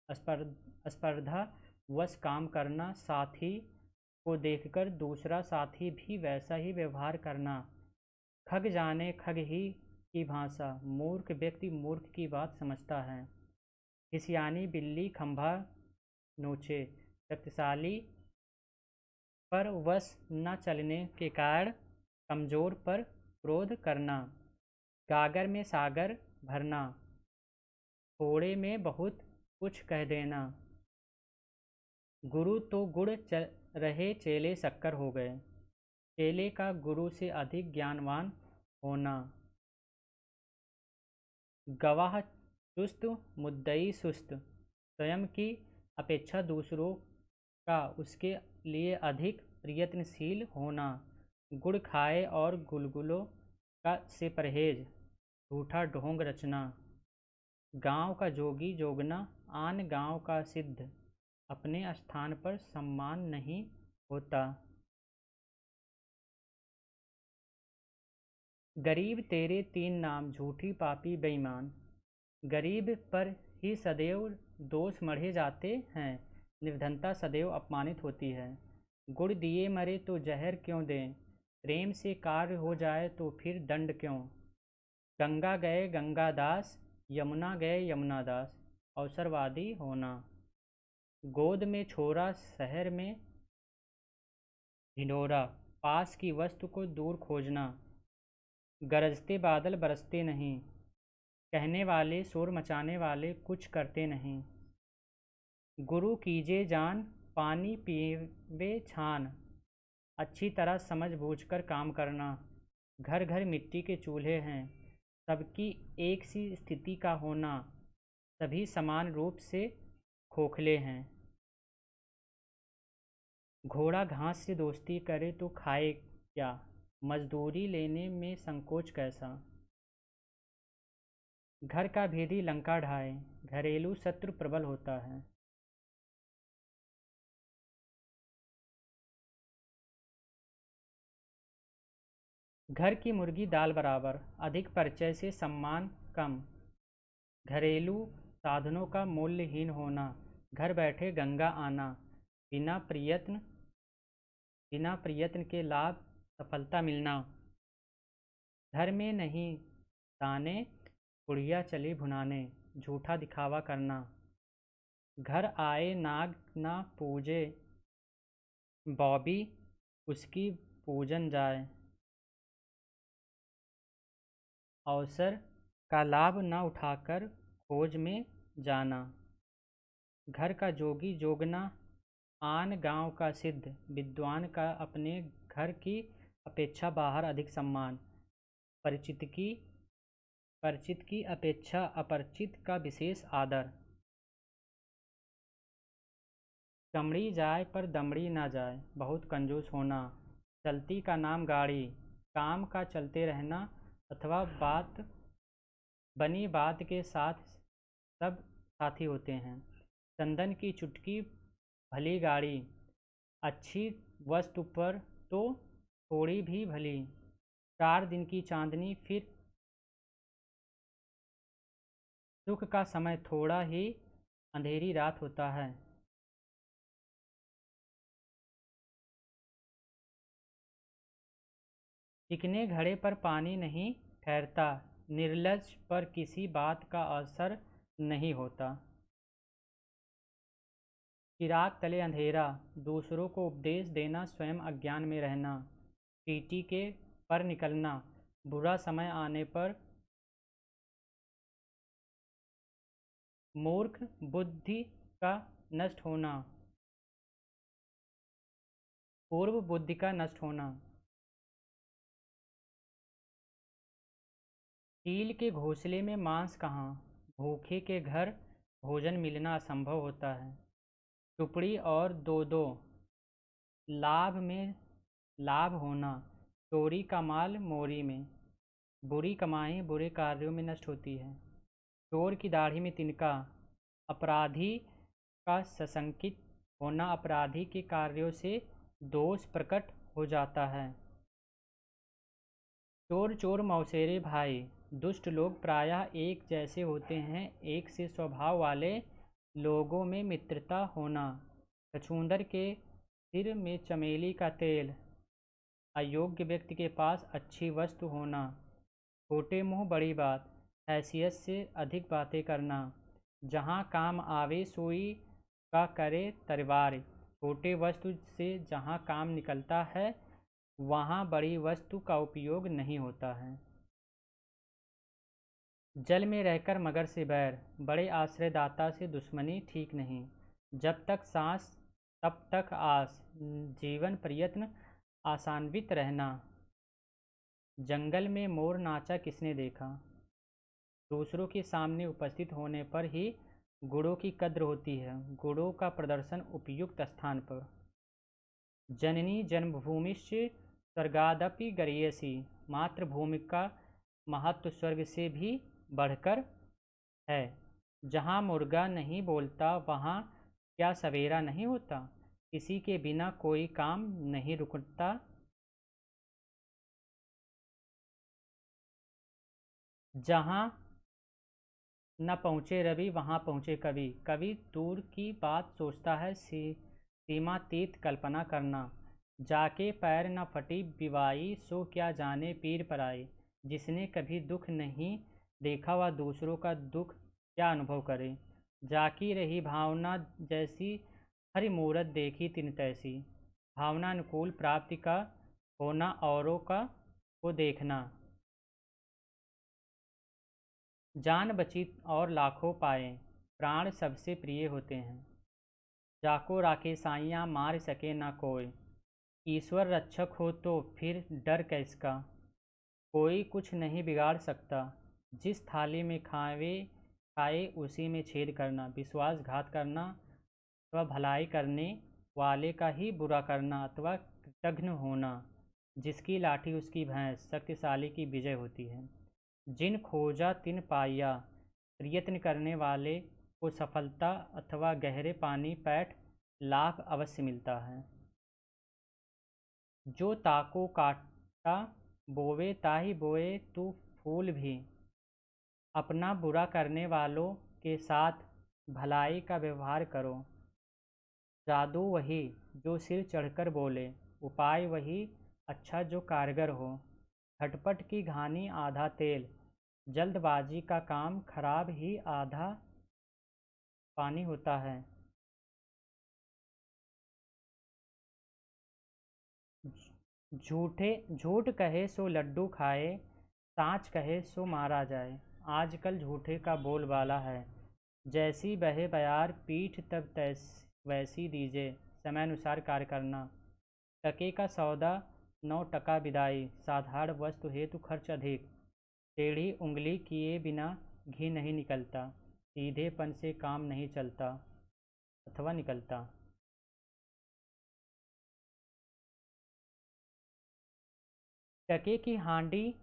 स्पर्धा वश काम करना। साथी को देखकर दूसरा साथी भी वैसा ही व्यवहार करना। खग जाने खग ही की भाषा, मूर्ख व्यक्ति मूर्ख की बात समझता है। हिसियानी बिल्ली खंभा नोचे, शक्तिशाली पर वश न चलने के कारण कमजोर पर क्रोध करना। गागर में सागर भरना, थोड़े में बहुत कुछ कह देना। गुरु तो गुड़ रहे, चेले शक्कर हो गए। चेले का गुरु से अधिक ज्ञानवान होना। गवाह चुस्त मुद्दई सुस्त, स्वयं की अपेक्षा दूसरों का उसके लिए अधिक प्रयत्नशील होना। गुड़ खाए और गुलगुलों का से परहेज, झूठा ढोंग रचना। गांव का जोगी जोगना, आन गांव का सिद्ध, अपने स्थान पर सम्मान नहीं होता। गरीब तेरे तीन नाम, झूठी पापी बेईमान। गरीब पर ही सदैव दोष मढ़े जाते हैं, निर्धनता सदैव अपमानित होती है। गुड़ दिए मरे तो जहर क्यों दें, प्रेम से कार्य हो जाए तो फिर दंड क्यों। गंगा गए गंगादास, यमुना गए यमुनादास, अवसरवादी होना। गोद में छोरा शहर में ढिंढोरा, पास की वस्तु को दूर खोजना। गरजते बादल बरसते नहीं, कहने वाले शोर मचाने वाले कुछ करते नहीं। गुरु कीजे जान, पानी पीवे छान, अच्छी तरह समझ बूझकर काम करना। घर घर मिट्टी के चूल्हे हैं, सबकी एक सी स्थिति का होना, सभी समान रूप से खोखले हैं। घोड़ा घास से दोस्ती करे तो खाए क्या, मजदूरी लेने में संकोच कैसा। घर का भेदी लंका ढाए, घरेलू शत्रु प्रबल होता है। घर की मुर्गी दाल बराबर, अधिक परिचय से सम्मान कम। घरेलू साधनों का मूल्यहीन होना, घर बैठे गंगा आना। बिना प्रयत्न के लाभ सफलता मिलना। घर में नहीं दाने, बुढ़िया चली भुनाने, झूठा दिखावा करना। घर आए नाग ना पूजे, बॉबी उसकी पूजन जाए। अवसर का लाभ न उठाकर खोज में जाना। घर का जोगी जोगना, आन गांव का सिद्ध विद्वान का अपने घर की अपेक्षा बाहर अधिक सम्मान। परिचित की अपेक्षा अपरिचित का विशेष आदर। चमड़ी जाए पर दमड़ी ना जाए, बहुत कंजूस होना। चलती का नाम गाड़ी, काम का चलते रहना अथवा बनी बात के साथ सब साथी होते हैं। चंदन की चुटकी भली गाड़ी, अच्छी वस्तु पर तो थोड़ी भी भली। 4 दिन की चांदनी, फिर सुख का समय थोड़ा ही अंधेरी रात होता है। चिकने घड़े पर पानी नहीं ठहरता, निर्लज पर किसी बात का असर नहीं होता। चिराग तले अंधेरा, दूसरों को उपदेश देना, स्वयं अज्ञान में रहना। चींटी के पर निकलना, बुरा समय आने पर। मूर्ख बुद्धि का नष्ट होना, पूर्व बुद्धि का नष्ट होना। चील के घोंसले में मांस कहाँ, भूखे के घर भोजन मिलना असंभव होता है। टुकड़ी और दो दो, लाभ में लाभ होना, चोरी का माल मोरी में। बुरी कमाई बुरे कार्यों में नष्ट होती है। चोर की दाढ़ी में तिनका, अपराधी का सशंकित होना, अपराधी के कार्यों से दोष प्रकट हो जाता है। चोर चोर मौसेरे भाई, दुष्ट लोग प्रायः एक जैसे होते हैं। एक से स्वभाव वाले लोगों में मित्रता होना। छछूंदर के सिर में चमेली का तेल, अयोग्य व्यक्ति के पास अच्छी वस्तु होना। छोटे मुंह बड़ी बात, हैसियत से अधिक बातें करना। जहाँ काम आवे सोई का करे तरवार, छोटे वस्तु से जहाँ काम निकलता है वहाँ बड़ी वस्तु का उपयोग नहीं होता है। जल में रहकर मगर से बैर, बड़े आश्रयदाता से दुश्मनी ठीक नहीं। जब तक सांस तब तक आस, जीवन प्रयत्न आसान्वित रहना। जंगल में मोर नाचा किसने देखा, दूसरों के सामने उपस्थित होने पर ही गुणों की कद्र होती है, गुणों का प्रदर्शन उपयुक्त स्थान पर। जननी जन्मभूमिश्च स्वर्गादपि गरीयसी, मातृभूमि का महत्व स्वर्ग से भी बढ़कर है। जहाँ मुर्गा नहीं बोलता वहाँ क्या सवेरा नहीं होता, किसी के बिना कोई काम नहीं रुकता। जहाँ न पहुँचे रवि वहाँ पहुँचे कवि, कवि दूर की बात सोचता है, सीमातीत कल्पना करना। जाके पैर न फटी बिवाई, सो क्या जाने पीर पराई। जिसने कभी दुख नहीं देखा वह दूसरों का दुख क्या अनुभव करे। जाकी रही भावना जैसी, हरि मूरत देखी तिन तैसी। भावना अनुकूल प्राप्ति का होना, औरों का को देखना। जान बची और लाखों पाए, प्राण सबसे प्रिय होते हैं। जाको राखे साइयाँ, मार सके ना कोई। ईश्वर रक्षक हो तो फिर डर किसका, कोई कुछ नहीं बिगाड़ सकता। जिस थाली में खाए उसी में छेद करना, विश्वासघात करना अथवा भलाई करने वाले का ही बुरा करना अथवा कृतघ्न होना। जिसकी लाठी उसकी भैंस, शक्तिशाली की विजय होती है। जिन खोजा तिन पाया, प्रयत्न करने वाले को सफलता अथवा गहरे पानी पैठ लाभ अवश्य मिलता है। जो ताको काटा बोवे ताही बोए तू फूल भी। अपना बुरा करने वालों के साथ भलाई का व्यवहार करो। जादू वही जो सिर चढ़कर बोले, उपाय वही अच्छा जो कारगर हो। झटपट की घानी आधा तेल, जल्दबाजी का काम खराब ही आधा पानी होता है। झूठ कहे सो लड्डू खाए, साँच कहे सो मारा जाए। आजकल झूठे का बोलबाला है। जैसी बहे बयार पीठ तब वैसी दीजिए, समयानुसार कार्य करना। टके का सौदा 9 टका विदाई, साधारण वस्तु हेतु खर्च अधिक। टेढ़ी उंगली किए बिना घी नहीं निकलता, सीधेपन से काम नहीं चलता अथवा निकलता। टके की हांडी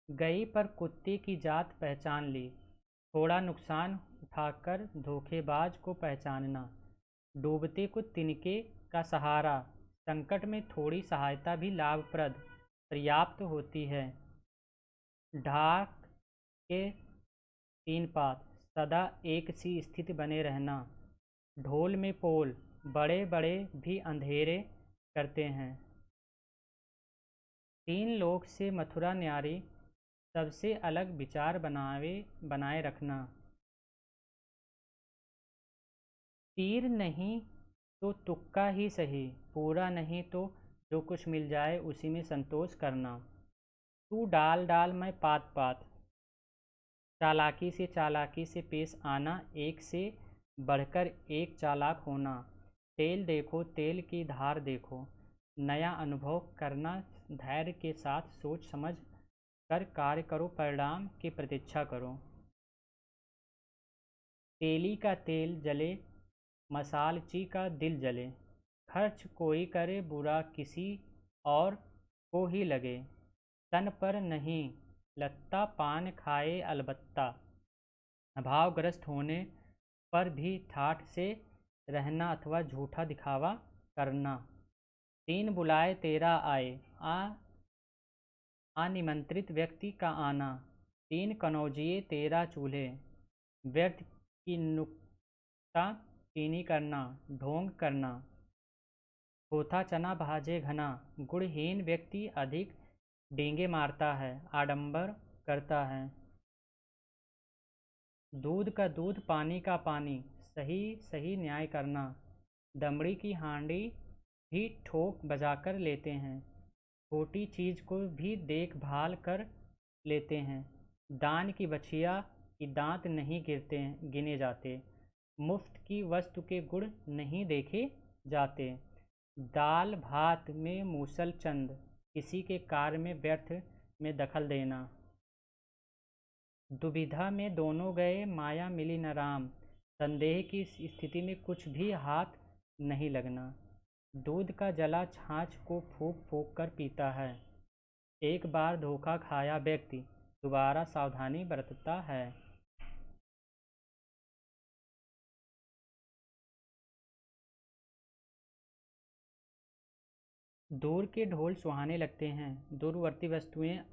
गई पर कुत्ते की जात पहचान ली। थोड़ा नुकसान उठाकर धोखेबाज को पहचानना। डूबते को तिनके का सहारा, संकट में थोड़ी सहायता भी लाभप्रद पर्याप्त होती है। ढाक के 3 पात, सदा एक सी स्थिति बने रहना। ढोल में पोल, बड़े बड़े भी अंधेरे करते हैं। 3 लोग से मथुरा न्यारी, सबसे अलग विचार बनाए रखना। तीर नहीं तो तुक्का ही सही, पूरा नहीं तो जो कुछ मिल जाए उसी में संतोष करना। तू डाल डाल मैं पात पात, चालाकी से पेश आना, एक से बढ़कर एक चालाक होना। तेल देखो तेल की धार देखो, नया अनुभव करना। धैर्य के साथ सोच समझ कर कार्य करो, परिणाम की प्रतीक्षा करो। तेली का तेल जले, मसालची का दिल जले। खर्च कोई करे बुरा किसी और को ही लगे, तन पर नहीं लगता पान खाए अलबत्ता। अभावग्रस्त होने पर भी ठाठ से रहना अथवा झूठा दिखावा करना। 3 बुलाए तेरा आए, अनिमंत्रित व्यक्ति का आना। 3 कनौजिए तेरा चूल्हे, व्यक्ति की नुक्ताचीनी करना, ढोंग करना। थोथा चना भाजे घना, गुणहीन व्यक्ति अधिक डींगे मारता है, आडंबर करता है। दूध का दूध पानी का पानी, सही सही न्याय करना। दमड़ी की हांडी भी ठोक बजाकर लेते हैं, छोटी चीज़ को भी देखभाल कर लेते हैं। दान की बछिया की दांत नहीं गिने जाते, मुफ्त की वस्तु के गुण नहीं देखे जाते। दाल भात में मूसल चंद, किसी के कार्य में व्यर्थ में दखल देना। दुविधा में दोनों गए माया मिली न राम, संदेह की स्थिति में कुछ भी हाथ नहीं लगना। दूध का जला छाछ को फूंक फूंक कर पीता है, एक बार धोखा खाया व्यक्ति दोबारा सावधानी बरतता है। दूर के ढोल सुहाने लगते हैं, दूरवर्ती वस्तुएं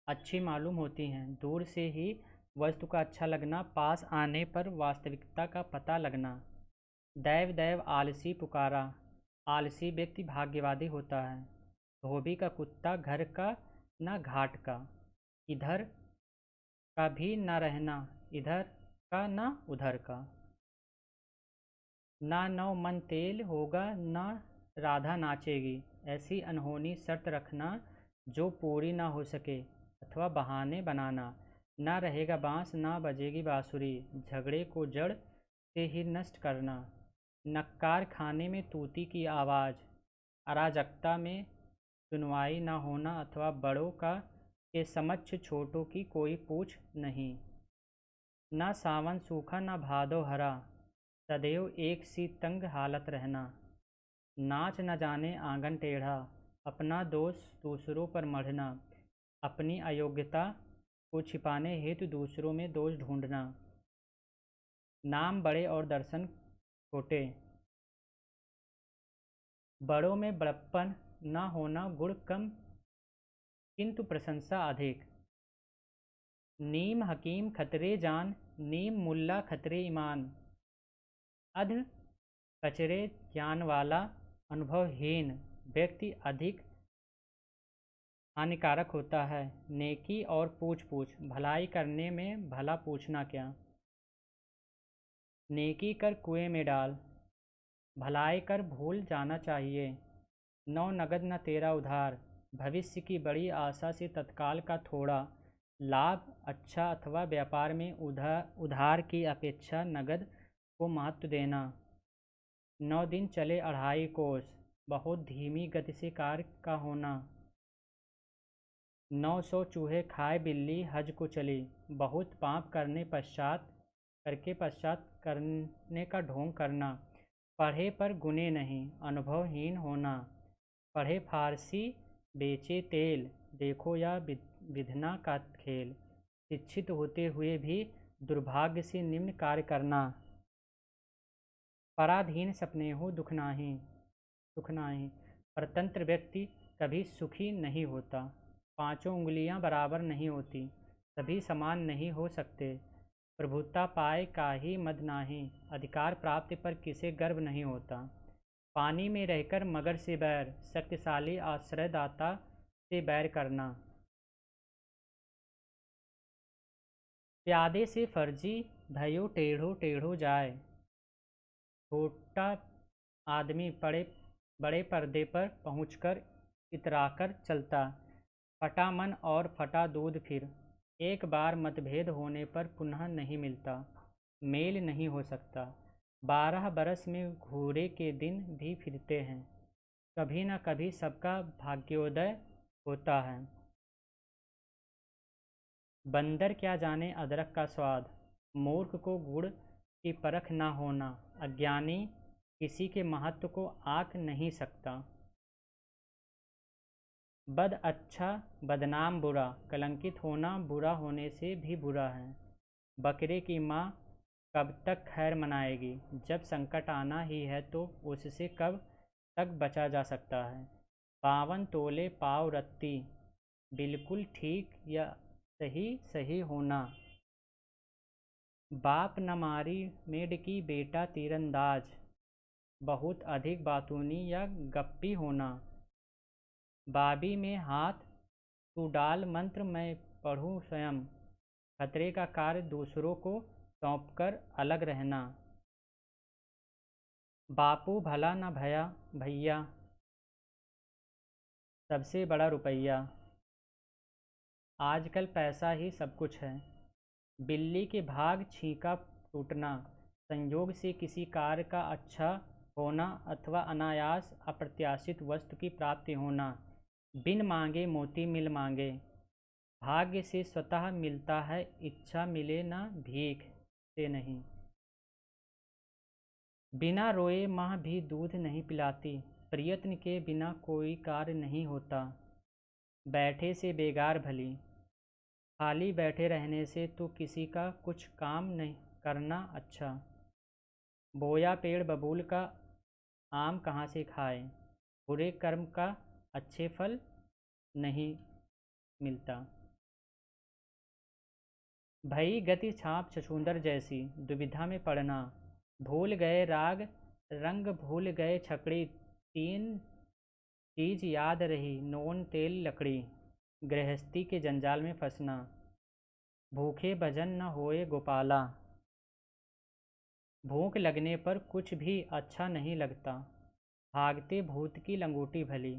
अच्छी मालूम होती हैं। दूर से ही वस्तु का अच्छा लगना, पास आने पर वास्तविकता का पता लगना। दैव दैव आलसी पुकारा, आलसी व्यक्ति भाग्यवादी होता है। धोबी का कुत्ता घर का न घाट का, इधर का भी न रहना, इधर का न उधर का। ना नौ मन तेल होगा ना राधा नाचेगी, ऐसी अनहोनी शर्त रखना जो पूरी ना हो सके अथवा बहाने बनाना। ना रहेगा बांस ना बजेगी बांसुरी, झगड़े को जड़ से ही नष्ट करना। नक्कार खाने में तूती की आवाज़, अराजकता में सुनवाई ना होना अथवा बड़ों का के समक्ष छोटों की कोई पूछ नहीं। ना सावन सूखा ना भादो हरा, सदैव एक सी तंग हालत रहना। नाच न जाने आंगन टेढ़ा, अपना दोष दूसरों पर मढ़ना। अपनी अयोग्यता को छिपाने हेतु दूसरों में दोष ढूंढना। नाम बड़े और दर्शन छोटे, बड़ों में बड़प्पन न होना गुण कम किंतु प्रशंसा अधिक। नीम हकीम खतरे जान, नीम मुल्ला खतरे ईमान। अध कचरे ज्ञान वाला अनुभवहीन व्यक्ति अधिक हानिकारक होता है। नेकी और पूछ पूछ, भलाई करने में भला पूछना क्या। नेकी कर कुएं में डाल, भलाई कर भूल जाना चाहिए। नौ नगद न तेरा उधार, भविष्य की बड़ी आशा से तत्काल का थोड़ा लाभ अच्छा, अथवा व्यापार में उधार की अपेक्षा नगद को महत्व देना। 9 दिन चले 2.5 कोस, बहुत धीमी गति से कार्य का होना। 900 चूहे खाए बिल्ली हज को चली, बहुत पाप करने पश्चात करने का ढोंग करना। पढ़े पर गुने नहीं, अनुभवहीन होना। पढ़े फारसी बेचे तेल, देखो या विधना का खेल। शिक्षित होते हुए भी दुर्भाग्य से निम्न कार्य करना। पराधीन सपने हो दुख नाही, परतंत्र व्यक्ति कभी सुखी नहीं होता। 5 उंगलियां बराबर नहीं होती, सभी समान नहीं हो सकते। प्रभुता पाए काहि मद नाही, अधिकार प्राप्ति पर किसे गर्व नहीं होता। पानी में रहकर मगर से बैर, शक्तिशाली आश्रयदाता से बैर करना। प्यादे से फर्जी भयो टेढ़ो टेढ़ो जाए, छोटा आदमी बड़े पर्दे पर पहुंचकर इतराकर चलता। फटा मन और फटा दूध फिर, एक बार मतभेद होने पर पुनः नहीं मिलता, मेल नहीं हो सकता। 12 बरस में घूरे के दिन भी फिरते हैं, कभी न कभी सबका भाग्योदय होता है। बंदर क्या जाने अदरक का स्वाद, मूर्ख को गुड़ की परख न होना। अज्ञानी किसी के महत्व को आँक नहीं सकता। बद अच्छा बदनाम बुरा, कलंकित होना बुरा होने से भी बुरा है। बकरे की माँ कब तक खैर मनाएगी, जब संकट आना ही है तो उससे कब तक बचा जा सकता है। 52 तोले पाव रत्ती, बिल्कुल ठीक या सही सही होना। बाप न मारी मेड की बेटा तीरंदाज, बहुत अधिक बातूनी या गप्पी होना। बाबी में हाथ तू डाल मंत्र मैं पढ़ूं स्वयं, खतरे का कार्य दूसरों को सौंपकर अलग रहना। बापू भला न भया भैया, सबसे बड़ा रुपया। आजकल पैसा ही सब कुछ है। बिल्ली के भाग छींका टूटना, संयोग से किसी कार्य का अच्छा होना अथवा अनायास अप्रत्याशित वस्तु की प्राप्ति होना। बिन मांगे मोती मिल मांगे, भाग्य से स्वतः मिलता है, इच्छा मिले ना भीख से नहीं। बिना रोए माँ भी दूध नहीं पिलाती, प्रयत्न के बिना कोई कार्य नहीं होता। बैठे से बेगार भली, खाली बैठे रहने से तो किसी का कुछ काम नहीं करना अच्छा। बोया पेड़ बबूल का, आम कहाँ से खाए, बुरे कर्म का अच्छे फल नहीं मिलता। भई गति छाप छछूंदर जैसी, दुविधा में पड़ना। भूल गए राग रंग भूल गए छकड़ी, 3 चीज याद रही नून तेल लकड़ी। गृहस्थी के जंजाल में फंसना, भूखे भजन न होए गोपाला। भूख लगने पर कुछ भी अच्छा नहीं लगता, भागते भूत की लंगोटी भली।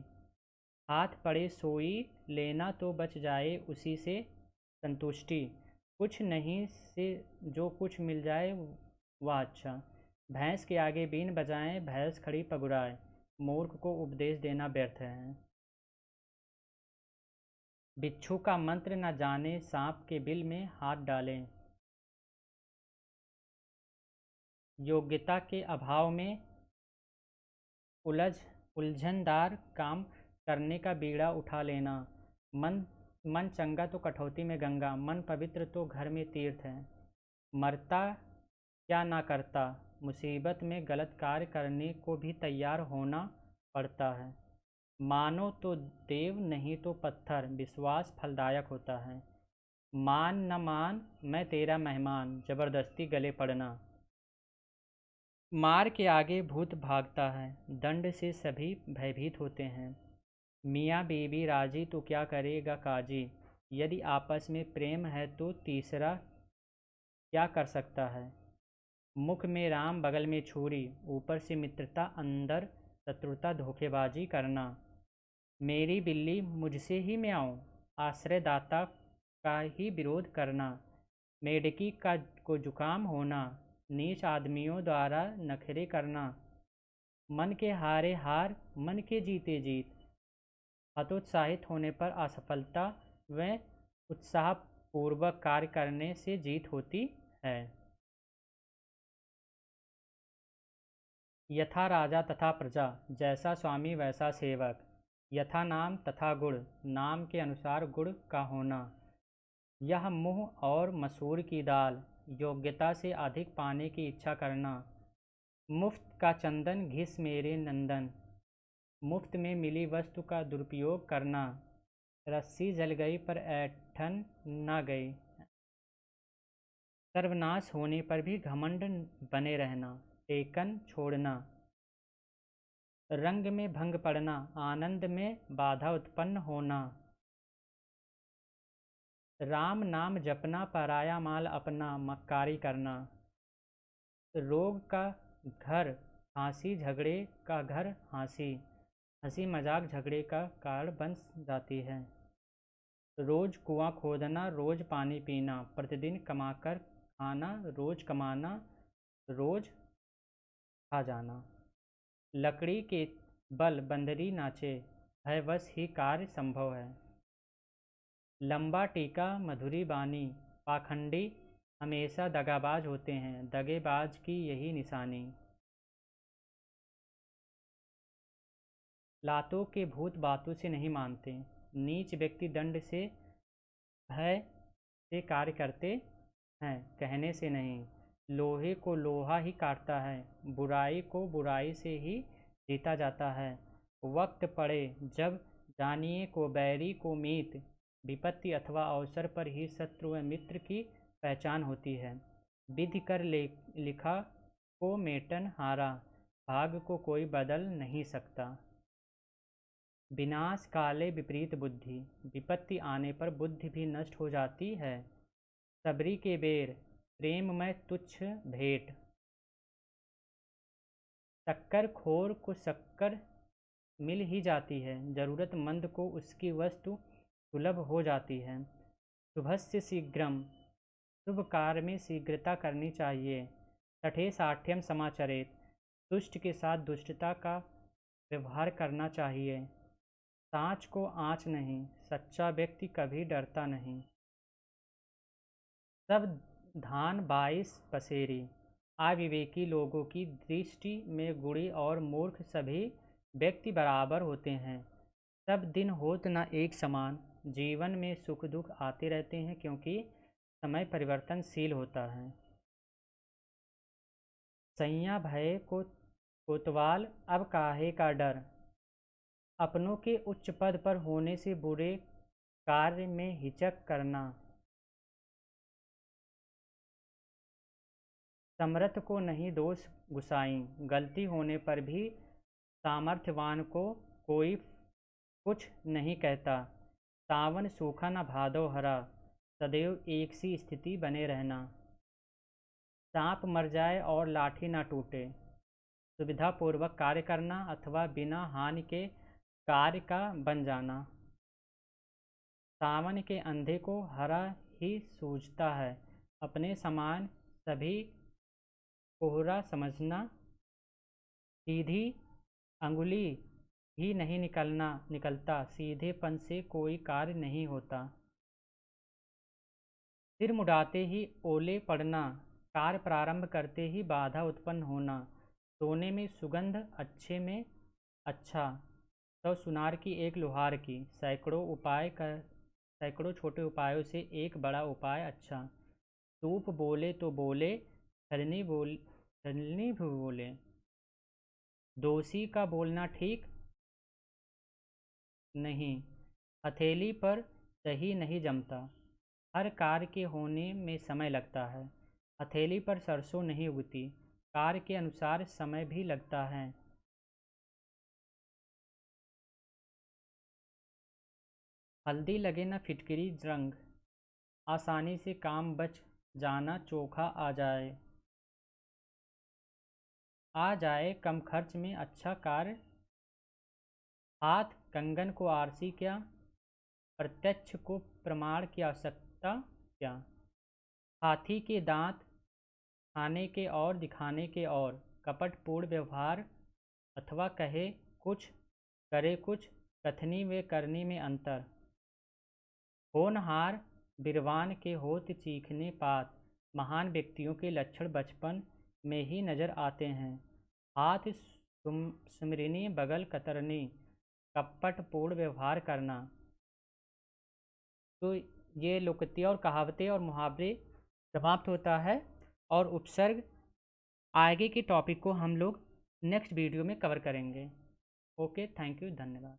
हाथ पड़े सोई लेना तो बच जाए उसी से संतुष्टि, कुछ नहीं से जो कुछ मिल जाए वह अच्छा। भैंस के आगे बीन बजाएं भैंस खड़ी पगुराए, मूर्ख को उपदेश देना व्यर्थ है। बिच्छू का मंत्र न जाने सांप के बिल में हाथ डालें। योग्यता के अभाव में उलझनदार काम करने का बीड़ा उठा लेना। मन चंगा तो कठौती में गंगा, मन पवित्र तो घर में तीर्थ है। मरता क्या ना करता, मुसीबत में गलत कार्य करने को भी तैयार होना पड़ता है। मानो तो देव नहीं तो पत्थर, विश्वास फलदायक होता है। मान न मान मैं तेरा मेहमान, जबरदस्ती गले पड़ना। मार के आगे भूत भागता है, दंड से सभी भयभीत होते हैं। मियाँ बीवी राजी तो क्या करेगा काजी, यदि आपस में प्रेम है तो तीसरा क्या कर सकता है। मुख में राम बगल में छुरी, ऊपर से मित्रता अंदर शत्रुता, धोखेबाजी करना। मेरी बिल्ली मुझसे ही म्याऊं, आश्रयदाता का ही विरोध करना। मेढकी का को जुकाम होना, नीच आदमियों द्वारा नखरे करना। मन के हारे हार, मन के जीते जीत। हतोत्साहित होने पर असफलता व उत्साहपूर्वक कार्य करने से जीत होती है। यथा राजा तथा प्रजा, जैसा स्वामी वैसा सेवक। यथा नाम तथा गुण, नाम के अनुसार गुण का होना। यह मुँह और मसूर की दाल, योग्यता से अधिक पाने की इच्छा करना। मुफ्त का चंदन घिस मेरे नंदन, मुफ्त में मिली वस्तु का दुरुपयोग करना। रस्सी जल गई पर ऐंठन न गई। सर्वनाश होने पर भी घमंड बने रहना। टेकन छोड़ना। रंग में भंग पड़ना, आनंद में बाधा उत्पन्न होना। राम नाम जपना, पराया माल अपना मक्कारी करना। रोग का घर हंसी, झगड़े का घर हंसी। हंसी मजाक झगड़े का कारण बन जाती है। रोज कुआं खोदना, रोज पानी पीना, प्रतिदिन कमाकर खाना, रोज कमाना, रोज खा जाना। लकड़ी के बल बंदरी नाचे, भयवश ही कार्य संभव है। लंबा टीका मधुरी बानी, पाखंडी हमेशा दगाबाज होते हैं, दगेबाज की यही निशानी। लातों के भूत बातों से नहीं मानते, नीच व्यक्ति दंड से भय से कार्य करते हैं, कहने से नहीं। लोहे को लोहा ही काटता है, बुराई को बुराई से ही जीता जाता है। वक्त पड़े जब जानिए को बैरी को मीत, विपत्ति अथवा अवसर पर ही शत्रु व मित्र की पहचान होती है। विधि कर लिखा को मेटन हारा, भाग्य को कोई बदल नहीं सकता। विनाश काले विपरीत बुद्धि, विपत्ति आने पर बुद्धि भी नष्ट हो जाती है। सबरी के बेर, प्रेम में तुच्छ भेंट। शक्कर खोर को शक्कर मिल ही जाती है, जरूरतमंद को उसकी वस्तु सुलभ हो जाती है। शुभस्य शीघ्रम, शुभ कार्य में शीघ्रता करनी चाहिए। सठे साठ्यम समाचरेत, दुष्ट के साथ दुष्टता का व्यवहार करना चाहिए। सांच को आँच नहीं, सच्चा व्यक्ति कभी डरता नहीं। सब धान 22 पसेरी, अविवेकी लोगों की दृष्टि में गुणी और मूर्ख सभी व्यक्ति बराबर होते हैं। सब दिन होत न एक समान, जीवन में सुख दुख आते रहते हैं, क्योंकि समय परिवर्तनशील होता है। सैया भय को कोतवाल, अब काहे का डर। अपनों के उच्च पद पर होने से बुरे कार्य में हिचक करना। समर्थ को नहीं दोष गुसाई, गलती होने पर भी सामर्थ्यवान को कोई कुछ नहीं कहता। सावन सूखा न भादो हरा, सदैव एक सी स्थिति बने रहना। सांप मर जाए और लाठी न टूटे, सुविधापूर्वक कार्य करना अथवा बिना हानि के कार्य का बन जाना। सावन के अंधे को हरा ही सूझता है, अपने समान सभी कोहरा समझना। सीधी अंगुली ही नहीं निकलता, सीधेपन से कोई कार्य नहीं होता। सिर मुड़ाते ही ओले पड़ना, कार्य प्रारंभ करते ही बाधा उत्पन्न होना। सोने में सुगंध अच्छे में अच्छा, तो सुनार की एक लोहार की। सैकड़ों छोटे उपायों से एक बड़ा उपाय अच्छा। सूप बोले तो बोले, छलनी भी बोले। दोषी का बोलना ठीक नहीं, हथेली पर दही नहीं जमता। हर कार्य के होने में समय लगता है, हथेली पर सरसों नहीं उगती। कार्य के अनुसार समय भी लगता है। हल्दी लगे न फिटकरी रंग, आसानी से काम बच जाना चोखा आ जाए कम खर्च में अच्छा कार्य। हाथ कंगन को आरसी क्या, प्रत्यक्ष को प्रमाण की आवश्यकता क्या। हाथी के दांत खाने के और दिखाने के और, कपटपूर्ण व्यवहार अथवा कहे कुछ करे कुछ, कथनी व करनी में अंतर। होनहार बिरवान के होत चीखने पात, महान व्यक्तियों के लक्षण बचपन में ही नजर आते हैं। हाथ सुमरिनी बगल कतरनी, कपटपूर्ण व्यवहार करना। तो ये लोकोक्ति और कहावतें और मुहावरे समाप्त होता है, और उपसर्ग आगे के टॉपिक को हम लोग नेक्स्ट वीडियो में कवर करेंगे। ओके, थैंक यू, धन्यवाद।